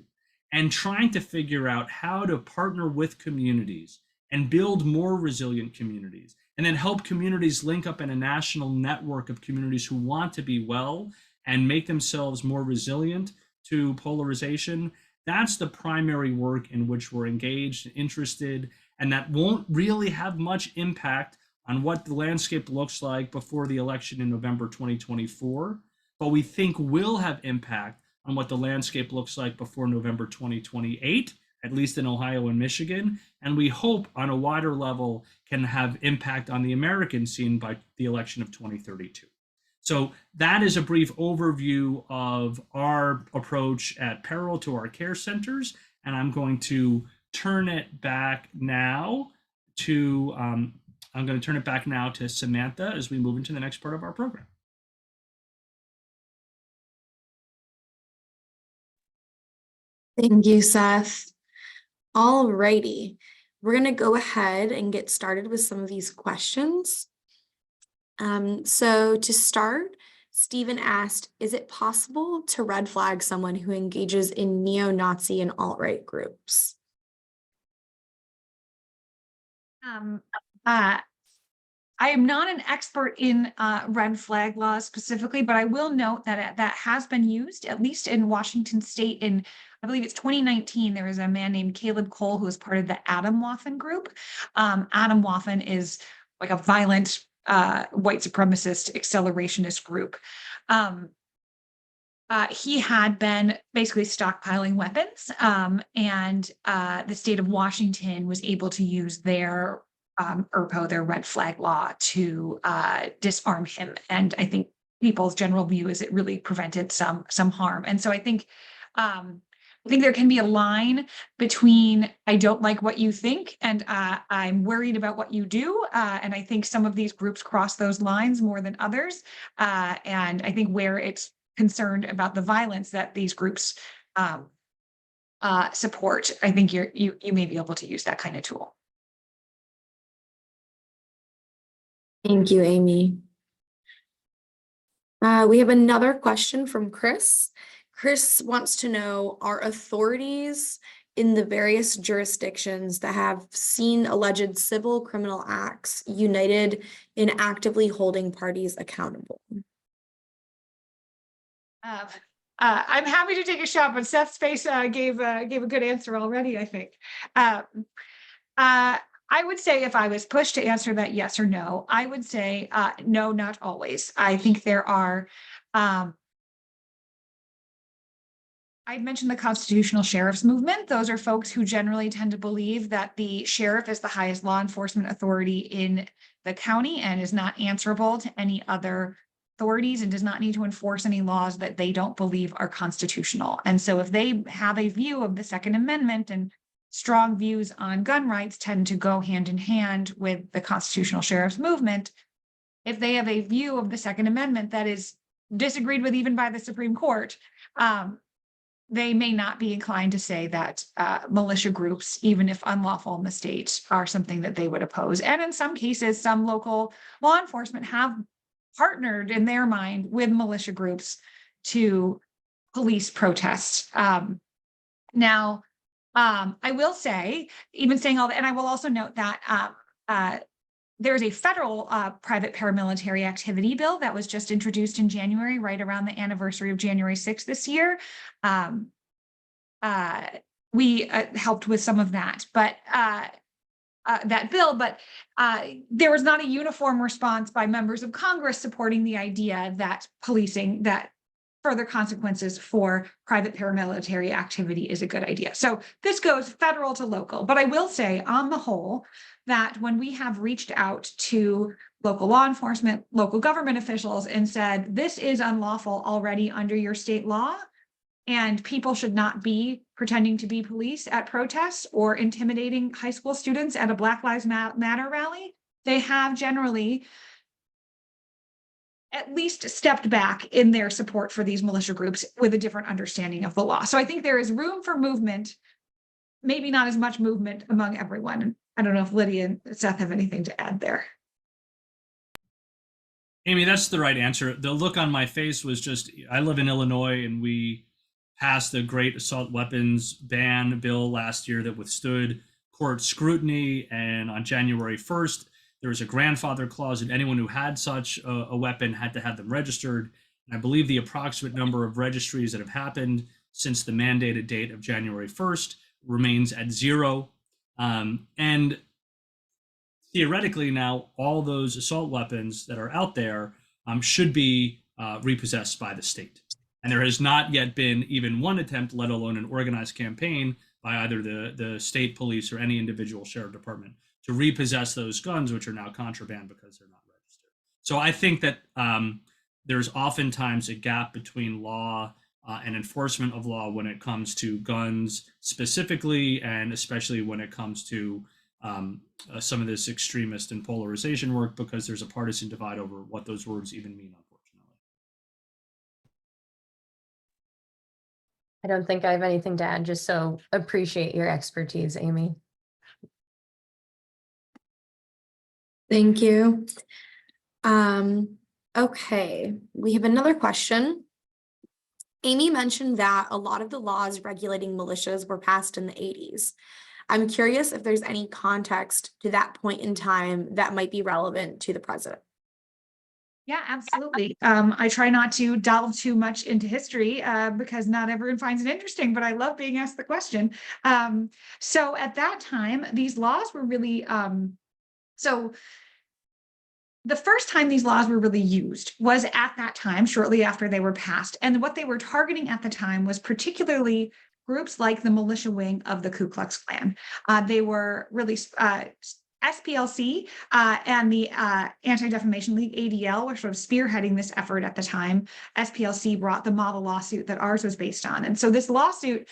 And trying to figure out how to partner with communities and build more resilient communities, and then help communities link up in a national network of communities who want to be well and make themselves more resilient to polarization. That's the primary work in which we're engaged, interested, and that won't really have much impact on what the landscape looks like before the election in November 2024, but we think will have impact on what the landscape looks like before November 2028, at least in Ohio and Michigan, and we hope on a wider level can have impact on the American scene by the election of 2032. So that is a brief overview of our approach at PERIL to our care centers, and I'm going to turn it back now to Samantha as we move into the next part of our program. Thank you, Seth. All righty, we're going to go ahead and get started with some of these questions. So to start, Stephen asked, is it possible to red flag someone who engages in neo-Nazi and alt-right groups? I am not an expert in red flag laws specifically, but I will note that that has been used, at least in Washington State. In, I believe it's 2019, there was a man named Caleb Cole who was part of the Atomwaffen group. Atomwaffen is like a violent white supremacist accelerationist group. He had been basically stockpiling weapons, and the state of Washington was able to use their ERPO, their red flag law, to disarm him. And I think people's general view is it really prevented some harm. And so I think there can be a line between I don't like what you think and I'm worried about what you do. And I think some of these groups cross those lines more than others. And I think where it's concerned about the violence that these groups support, I think you may be able to use that kind of tool. Thank you, Amy. We have another question from Chris. Chris wants to know, are authorities in the various jurisdictions that have seen alleged civil criminal acts united in actively holding parties accountable? I'm happy to take a shot, but Seth's face gave a good answer already, I think. I would say if I was pushed to answer that yes or no, I would say no, not always. I think there are, I'd mentioned the constitutional sheriff's movement. Those are folks who generally tend to believe that the sheriff is the highest law enforcement authority in the county and is not answerable to any other authorities and does not need to enforce any laws that they don't believe are constitutional. And so if they have a view of the Second Amendment and strong views on gun rights tend to go hand in hand with the constitutional sheriff's movement. If they have a view of the Second Amendment that is disagreed with even by the Supreme Court, they may not be inclined to say that militia groups, even if unlawful in the state, are something that they would oppose. And in some cases, some local law enforcement have partnered in their mind with militia groups to police protests. Now, I will say, even saying all that, and I will also note that there's a federal private paramilitary activity bill that was just introduced in January, right around the anniversary of January 6th this year. We helped with some of that, but that bill, but there was not a uniform response by members of Congress supporting the idea that policing, that further consequences for private paramilitary activity is a good idea. So this goes federal to local, but I will say on the whole that when we have reached out to local law enforcement, local government officials and said, this is unlawful already under your state law, and people should not be pretending to be police at protests or intimidating high school students at a Black Lives Matter rally, they have generally at least stepped back in their support for these militia groups with a different understanding of the law. So I think there is room for movement, maybe not as much movement among everyone. I don't know if Lydia and Seth have anything to add there. Amy, that's the right answer. The look on my face was just, I live in Illinois and we passed the great assault weapons ban bill last year that withstood court scrutiny. And on January 1st, there was a grandfather clause, and anyone who had such a weapon had to have them registered. And I believe the approximate number of registries that have happened since the mandated date of January 1st remains at 0. And theoretically now, all those assault weapons that are out there should be repossessed by the state. And there has not yet been even one attempt, let alone an organized campaign by either the state police or any individual sheriff department to repossess those guns, which are now contraband because they're not registered. So I think that there's oftentimes a gap between law and enforcement of law when it comes to guns specifically, and especially when it comes to some of this extremist and polarization work, because there's a partisan divide over what those words even mean, unfortunately. I don't think I have anything to add, just so appreciate your expertise, Amy. Thank you. Okay, we have another question. Amy mentioned that a lot of the laws regulating militias were passed in the 80s. I'm curious if there's any context to that point in time that might be relevant to the present. Yeah, absolutely. I try not to delve too much into history because not everyone finds it interesting, but I love being asked the question. So at that time, these laws were really, so the first time these laws were really used was at that time, shortly after they were passed. And what they were targeting at the time was particularly groups like the militia wing of the Ku Klux Klan. They were really SPLC and the Anti-Defamation League, ADL, were sort of spearheading this effort at the time. SPLC brought the model lawsuit that ours was based on. And so this lawsuit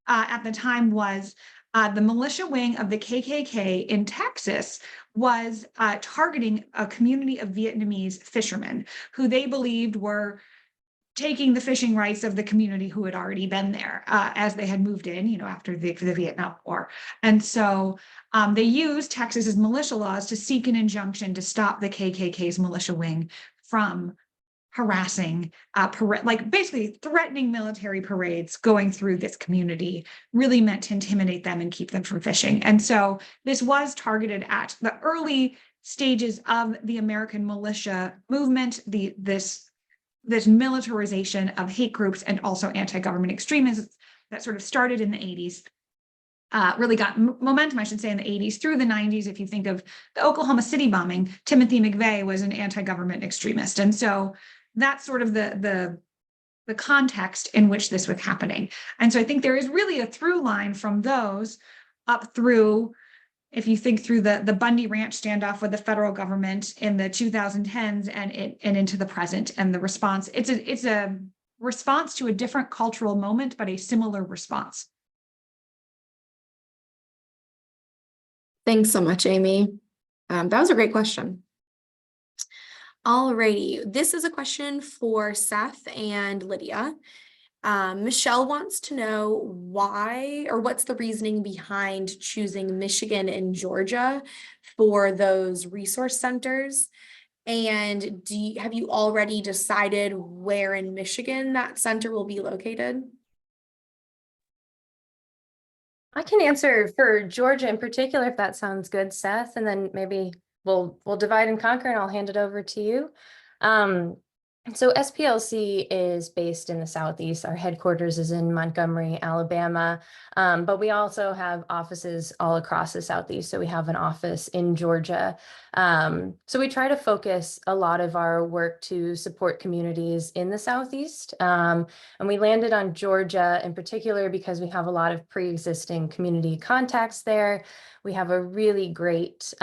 at the time was the militia wing of the KKK in Texas was targeting a community of Vietnamese fishermen who they believed were taking the fishing rights of the community who had already been there as they had moved in, after the Vietnam War. And so they used Texas's militia laws to seek an injunction to stop the KKK's militia wing from harassing, basically threatening military parades going through this community, really meant to intimidate them and keep them from fishing. And so this was targeted at the early stages of the American militia movement, this militarization of hate groups and also anti-government extremism that sort of started in the 80s. Really got momentum, I should say, in the 80s through the 90s. If you think of the Oklahoma City bombing, Timothy McVeigh was an anti-government extremist. And so that's sort of the context in which this was happening. And so I think there is really a through line from those up through, if you think through the Bundy Ranch standoff with the federal government in the 2010s and into the present, and the response, it's a response to a different cultural moment, but a similar response. Thanks so much, Amy. That was a great question. Alrighty, this is a question for Seth and Lydia. Michelle wants to know why, or what's the reasoning behind choosing Michigan and Georgia for those resource centers? And have you already decided where in Michigan that center will be located? I can answer for Georgia in particular, if that sounds good, Seth, and then maybe we'll divide and conquer, and I'll hand it over to you. So SPLC is based in the Southeast. Our headquarters is in Montgomery, Alabama, but we also have offices all across the Southeast. So we have an office in Georgia. So we try to focus a lot of our work to support communities in the Southeast. And we landed on Georgia in particular because we have a lot of pre-existing community contacts there. We have a really great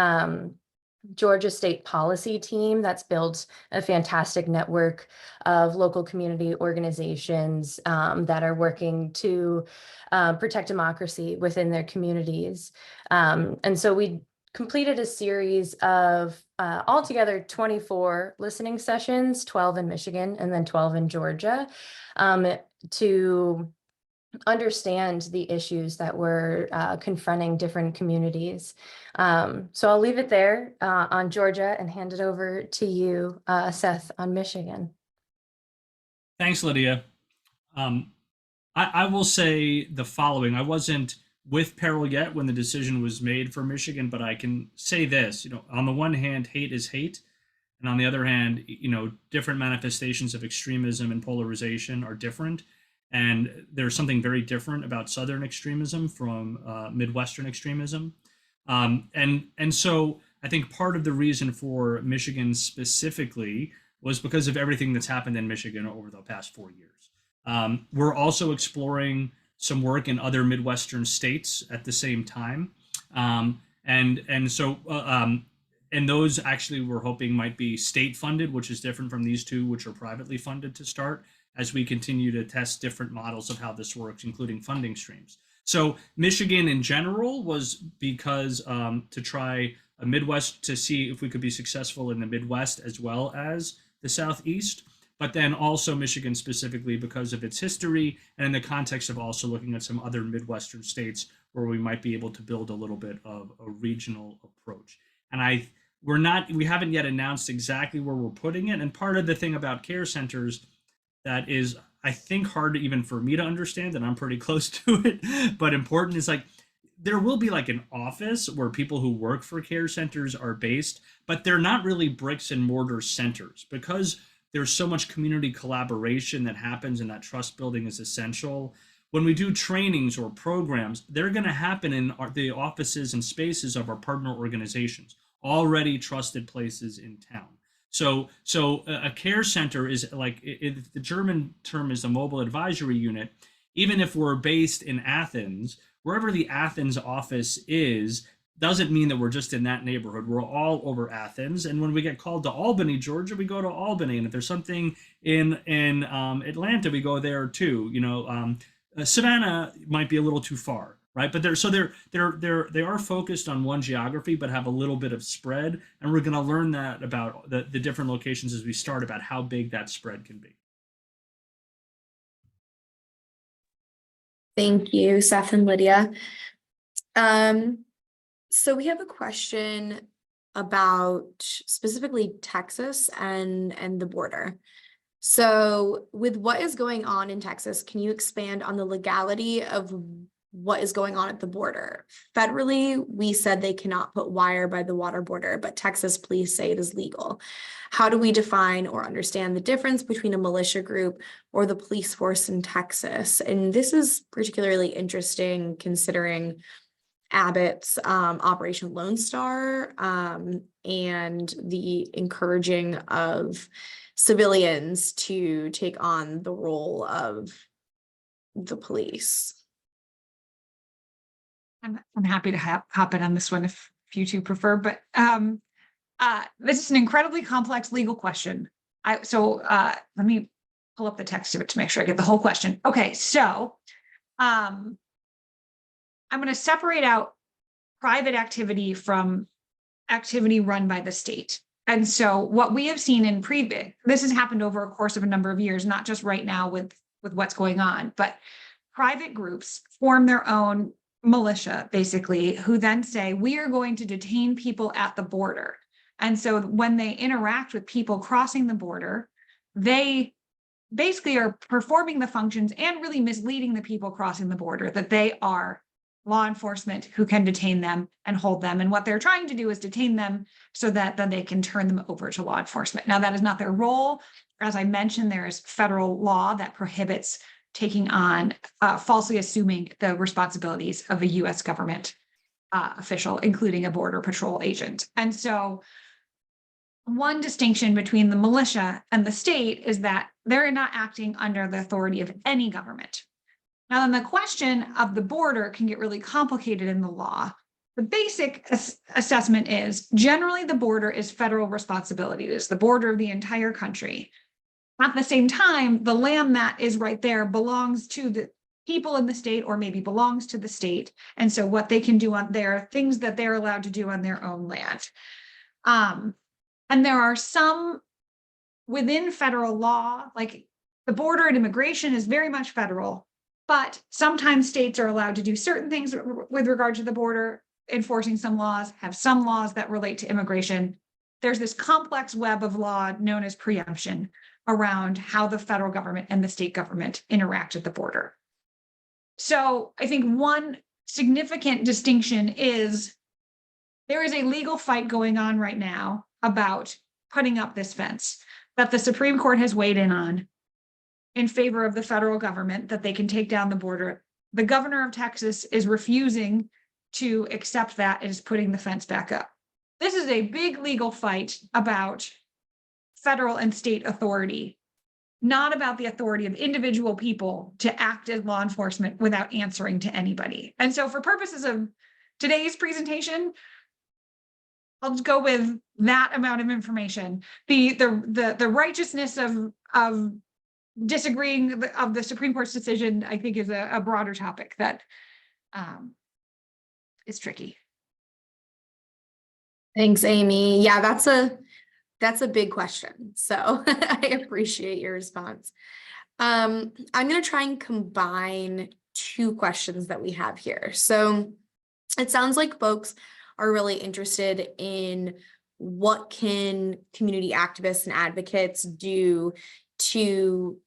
Georgia state policy team that's built a fantastic network of local community organizations that are working to protect democracy within their communities. And so we completed a series of altogether 24 listening sessions, 12 in Michigan and then 12 in Georgia, to understand the issues that were confronting different communities. So I'll leave it there on Georgia and hand it over to you, Seth, on Michigan. Thanks, Lydia. I will say the following. I wasn't with PERIL yet when the decision was made for Michigan, but I can say this, on the one hand, hate is hate. And on the other hand, different manifestations of extremism and polarization are different. And there's something very different about Southern extremism from Midwestern extremism. And so I think part of the reason for Michigan specifically was because of everything that's happened in Michigan over the past 4 years. We're also exploring some work in other Midwestern states at the same time. And those actually we're hoping might be state funded, which is different from these two, which are privately funded to start, as we continue to test different models of how this works, including funding streams. So Michigan in general was because to try a Midwest, to see if we could be successful in the Midwest as well as the Southeast, but then also Michigan specifically because of its history and in the context of also looking at some other Midwestern states where we might be able to build a little bit of a regional approach. And we haven't yet announced exactly where we're putting it. And part of the thing about care centers that is, I think, hard even for me to understand, and I'm pretty close to it, but important, is like there will be like an office where people who work for care centers are based, but they're not really bricks and mortar centers because there's so much community collaboration that happens and that trust building is essential. When we do trainings or programs, they're going to happen in the offices and spaces of our partner organizations, already trusted places in town. So a care center is like, the German term is a mobile advisory unit. Even if we're based in Athens, wherever the Athens office is, doesn't mean that we're just in that neighborhood. We're all over Athens. And when we get called to Albany, Georgia, we go to Albany. And if there's something in Atlanta, we go there too. Savannah might be a little too far, right? But they are focused on one geography, but have a little bit of spread. And we're going to learn that about the different locations as we start, about how big that spread can be. Thank you, Seth and Lydia. So we have a question about specifically Texas and the border. So with what is going on in Texas, can you expand on the legality of what is going on at the border? Federally, we said they cannot put wire by the water border, but Texas police say it is legal. How do we define or understand the difference between a militia group or the police force in Texas? And this is particularly interesting considering Abbott's Operation Lone Star and the encouraging of civilians to take on the role of the police. I'm happy to hop in on this one if you two prefer, but this is an incredibly complex legal question. Let me pull up the text of it to make sure I get the whole question. Okay, so I'm going to separate out private activity from activity run by the state. And so what we have seen in this has happened over a course of a number of years, not just right now with what's going on, but private groups form their own militia, basically, who then say, we are going to detain people at the border. And so when they interact with people crossing the border, they basically are performing the functions and really misleading the people crossing the border that they are law enforcement who can detain them and hold them. And what they're trying to do is detain them so that then they can turn them over to law enforcement. Now, that is not their role. As I mentioned, there is federal law that prohibits taking on, falsely assuming the responsibilities of a U.S. government official, including a border patrol agent. And so one distinction between the militia and the state is that they're not acting under the authority of any government. Now, then the question of the border can get really complicated in the law. The basic assessment is generally the border is federal responsibility. It is the border of the entire country. At the same time, the land that is right there belongs to the people in the state or maybe belongs to the state. And so what they can do on there, things that they're allowed to do on their own land. And there are some within federal law, like the border and immigration is very much federal. But sometimes states are allowed to do certain things with regard to the border, enforcing some laws, have some laws that relate to immigration. There's this complex web of law known as preemption around how the federal government and the state government interact at the border. So I think one significant distinction is there is a legal fight going on right now about putting up this fence that the Supreme Court has weighed in on in favor of the federal government, that they can take down the border. The governor of Texas is refusing to accept that and is putting the fence back up. This is a big legal fight about federal and state authority, not about the authority of individual people to act as law enforcement without answering to anybody. And so for purposes of today's presentation, I'll just go with that amount of information. The righteousness of disagreeing of the Supreme Court's decision, I think, is a broader topic that is tricky. Thanks, Amy. Yeah, that's a big question. So I appreciate your response. I'm going to try and combine two questions that we have here. So it sounds like folks are really interested in what can community activists and advocates do to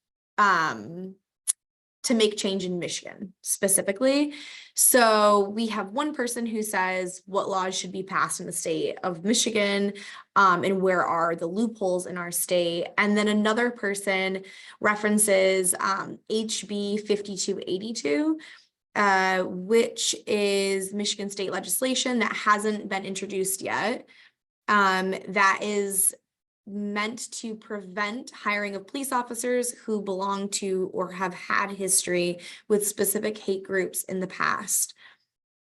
make change in Michigan specifically. So we have one person who says what laws should be passed in the state of Michigan, and where are the loopholes in our state. And then another person references HB 5282, which is Michigan state legislation that hasn't been introduced yet, that is meant to prevent hiring of police officers who belong to or have had history with specific hate groups in the past.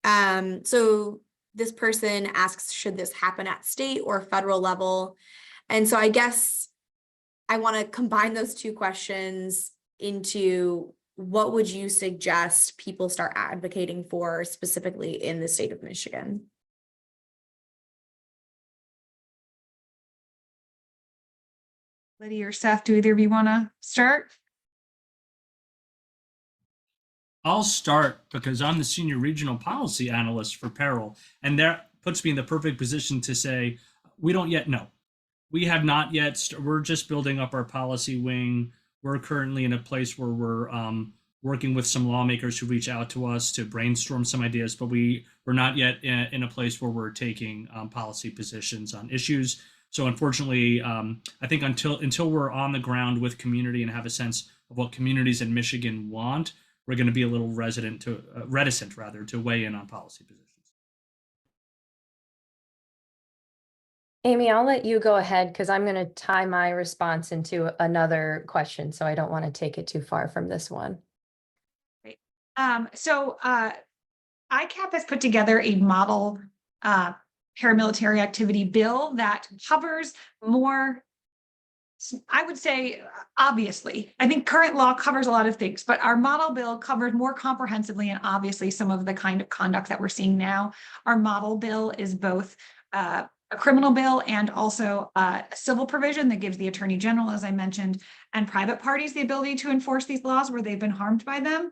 So this person asks, should this happen at state or federal level? And so I guess I want to combine those two questions into what would you suggest people start advocating for specifically in the state of Michigan? Lydia or Seth, do either of you want to start? I'll start because I'm the senior regional policy analyst for PERIL, and that puts me in the perfect position to say, we don't yet know. We have not yet, we're just building up our policy wing. We're currently in a place where we're working with some lawmakers who reach out to us to brainstorm some ideas, but we're not yet in a place where we're taking policy positions on issues. So unfortunately, I think until we're on the ground with community and have a sense of what communities in Michigan want, we're going to be a little reticent to weigh in on policy positions. Amy, I'll let you go ahead because I'm going to tie my response into another question, so I don't want to take it too far from this one. Great. So ICAP has put together a model paramilitary activity bill that covers more I would say, obviously, I think current law covers a lot of things, but our model bill covers more comprehensively and obviously some of the kind of conduct that we're seeing now. Our model bill is both a criminal bill and also a civil provision that gives the Attorney General, as I mentioned, and private parties the ability to enforce these laws where they've been harmed by them.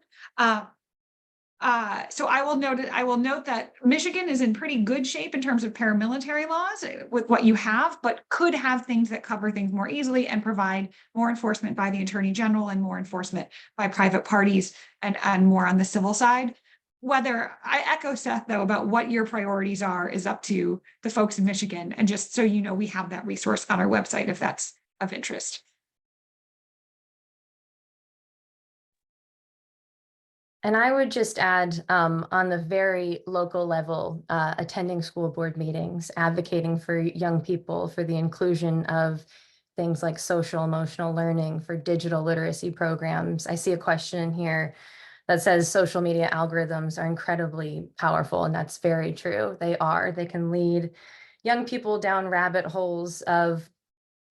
So I will note that Michigan is in pretty good shape in terms of paramilitary laws with what you have, but could have things that cover things more easily and provide more enforcement by the Attorney General and more enforcement by private parties and more on the civil side. Whether I echo Seth, though, about what your priorities are is up to the folks in Michigan. And just so you know, we have that resource on our website if that's of interest. And I would just add on the very local level, attending school board meetings, advocating for young people, for the inclusion of things like social emotional learning, for digital literacy programs. I see a question here that says social media algorithms are incredibly powerful, and that's very true. They are. They can lead young people down rabbit holes of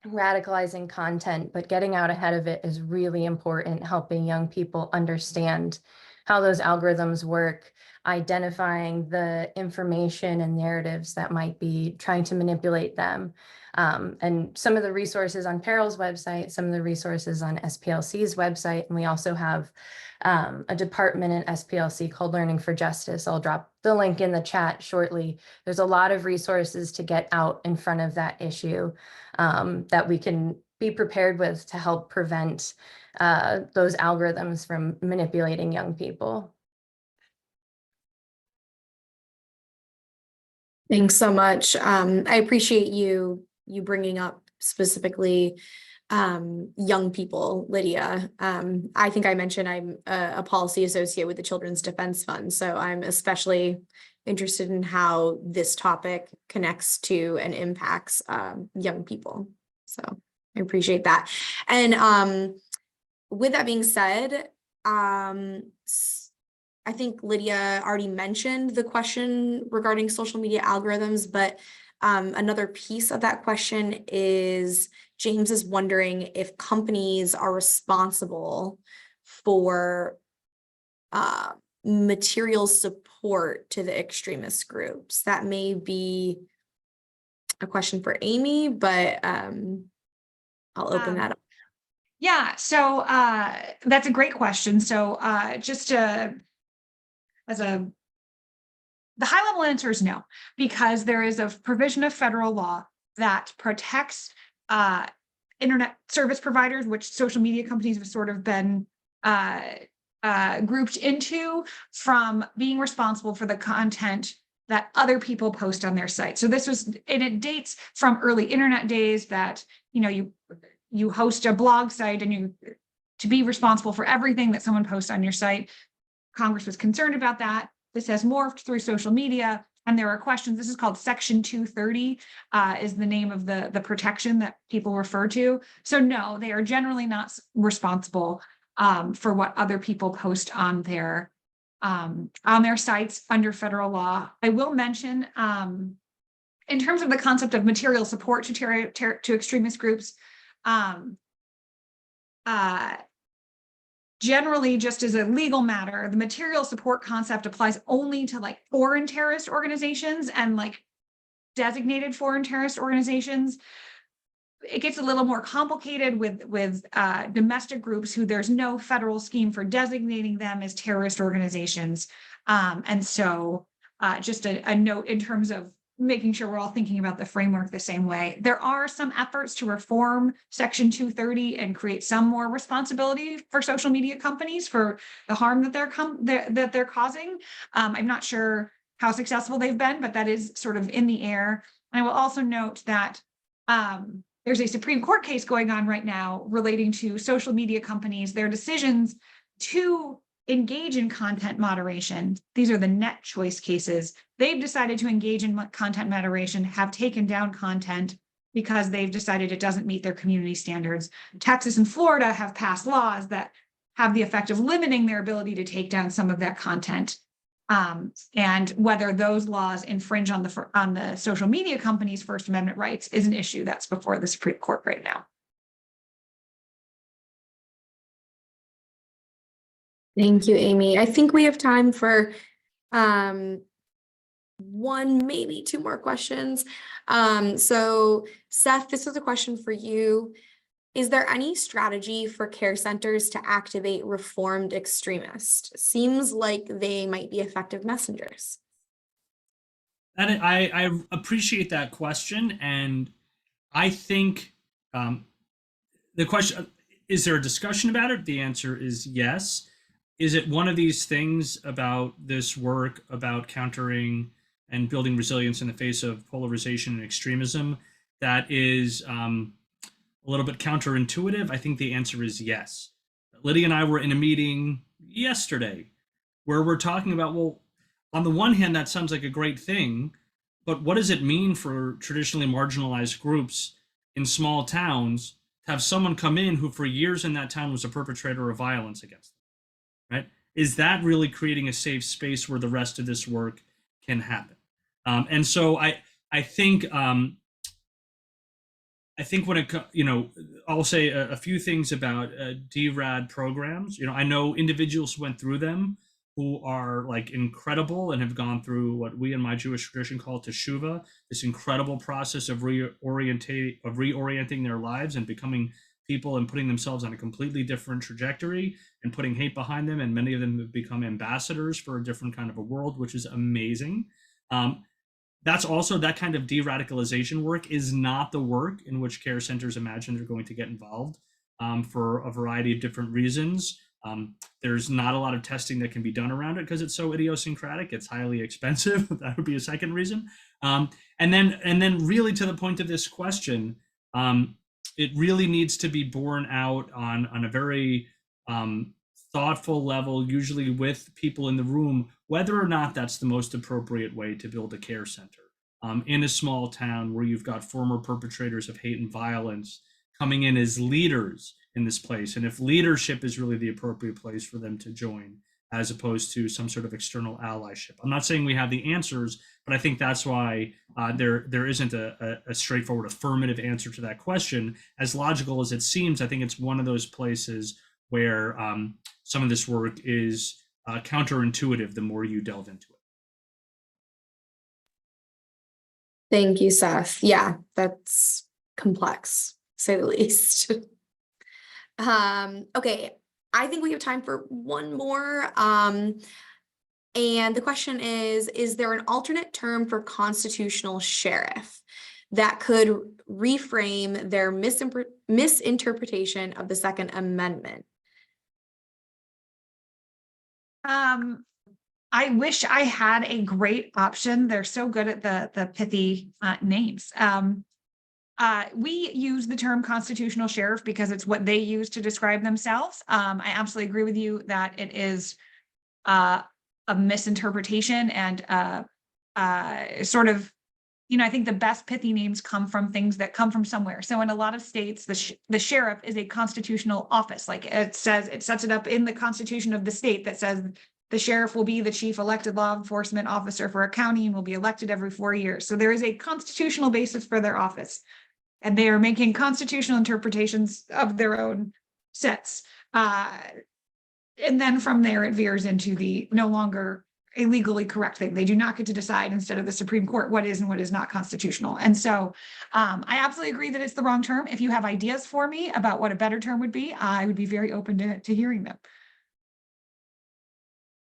radicalizing content, but getting out ahead of it is really important, helping young people understand how those algorithms work, identifying the information and narratives that might be trying to manipulate them. And some of the resources on PERIL's website, some of the resources on SPLC's website, and we also have a department in SPLC called Learning for Justice. I'll drop the link in the chat shortly. There's a lot of resources to get out in front of that issue that we can be prepared with to help prevent those algorithms from manipulating young people. Thanks so much. I appreciate you bringing up specifically young people, Lydia. I think I mentioned I'm a policy associate with the Children's Defense Fund, so I'm especially interested in how this topic connects to and impacts young people. So I appreciate that. And with that being said, I think Lydia already mentioned the question regarding social media algorithms, but another piece of that question is James is wondering if companies are responsible for material support to the extremist groups. That may be a question for Amy, but I'll open that up. Yeah, so that's a great question. So the high level answer is no, because there is a provision of federal law that protects internet service providers, which social media companies have sort of been grouped into, from being responsible for the content that other people post on their site. So it dates from early internet days that, you host a blog site and to be responsible for everything that someone posts on your site. Congress was concerned about that. This has morphed through social media, and there are questions. This is called Section 230 is the name of the protection that people refer to. So no, they are generally not responsible for what other people post on their sites under federal law. I will mention, in terms of the concept of material support to extremist groups, generally, just as a legal matter, the material support concept applies only to like foreign terrorist organizations and like designated foreign terrorist organizations. It gets a little more complicated with domestic groups who there's no federal scheme for designating them as terrorist organizations. And so just a note in terms of making sure we're all thinking about the framework the same way. There are some efforts to reform Section 230 and create some more responsibility for social media companies for the harm that they're causing. I'm not sure how successful they've been, but that is sort of in the air. And I will also note that there's a Supreme Court case going on right now relating to social media companies, their decisions to engage in content moderation. These are the net choice cases. They've decided to engage in content moderation, have taken down content because they've decided it doesn't meet their community standards. Texas and Florida have passed laws that have the effect of limiting their ability to take down some of that content. And whether those laws infringe on the social media companies' First Amendment rights is an issue that's before the Supreme Court right now. Thank you, Amy. I think we have time for one, maybe two more questions. So Seth, this is a question for you. Is there any strategy for care centers to activate reformed extremists? Seems like they might be effective messengers. And I appreciate that question, and I think the question, is there a discussion about it? The answer is yes. Is it one of these things about this work about countering and building resilience in the face of polarization and extremism that is a little bit counterintuitive? I think the answer is yes. Lydia and I were in a meeting yesterday where we're talking about, well, on the one hand, that sounds like a great thing, but what does it mean for traditionally marginalized groups in small towns to have someone come in who for years in that town was a perpetrator of violence against them, right? Is that really creating a safe space where the rest of this work can happen? And so I think when it, I'll say a few things about DRAD programs. I know individuals who went through them who are like incredible and have gone through what we in my Jewish tradition call teshuvah, this incredible process of reorienting their lives and becoming people and putting themselves on a completely different trajectory and putting hate behind them. And many of them have become ambassadors for a different kind of a world, which is amazing. That's also, that kind of de-radicalization work is not the work in which care centers imagine they're going to get involved for a variety of different reasons. There's not a lot of testing that can be done around it because it's so idiosyncratic. It's highly expensive. That would be a second reason. And then really to the point of this question, it really needs to be borne out on a very thoughtful level, usually with people in the room, whether or not that's the most appropriate way to build a care center in a small town where you've got former perpetrators of hate and violence coming in as leaders in this place. And if leadership is really the appropriate place for them to join, as opposed to some sort of external allyship. I'm not saying we have the answers, but I think that's why there isn't a straightforward affirmative answer to that question. As logical as it seems, I think it's one of those places where some of this work is counterintuitive the more you delve into it. Thank you, Seth. Yeah, that's complex, to say the least. Okay, I think we have time for one more. And the question is there an alternate term for constitutional sheriff that could reframe their misinterpretation of the Second Amendment? I wish I had a great option. They're so good at the pithy names. We use the term constitutional sheriff because it's what they use to describe themselves. I absolutely agree with you that it is a misinterpretation and sort of, I think the best pithy names come from things that come from somewhere. So in a lot of states, the sheriff is a constitutional office. Like it sets it up in the constitution of the state that says the sheriff will be the chief elected law enforcement officer for a county and will be elected every 4 years. So there is a constitutional basis for their office. And they are making constitutional interpretations of their own sets. And then from there, it veers into the no longer a legally correct thing. They do not get to decide instead of the Supreme Court what is and what is not constitutional. And so I absolutely agree that it's the wrong term. If you have ideas for me about what a better term would be, I would be very open to hearing them.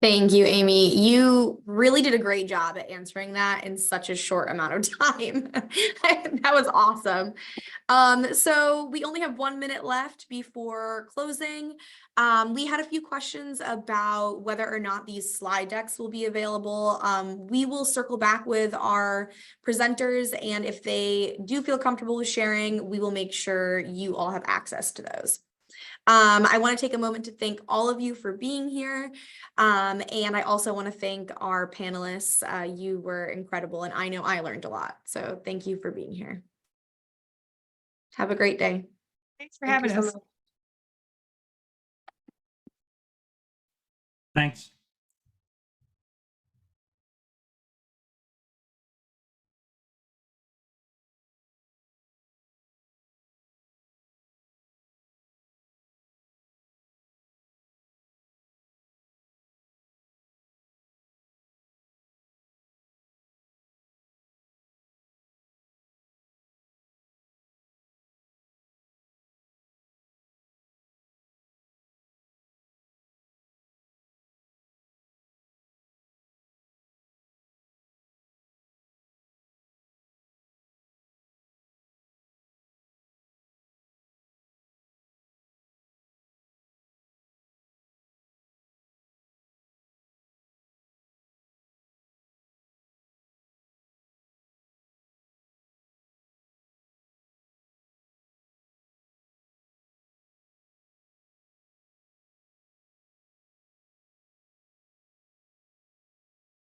Thank you, Amy. You really did a great job at answering that in such a short amount of time. That was awesome. So we only have 1 minute left before closing. We had a few questions about whether or not these slide decks will be available. We will circle back with our presenters, and if they do feel comfortable with sharing, we will make sure you all have access to those. I want to take a moment to thank all of you for being here. And I also want to thank our panelists. You were incredible, and I know I learned a lot. So thank you for being here. Have a great day. Thanks for having us. Thanks.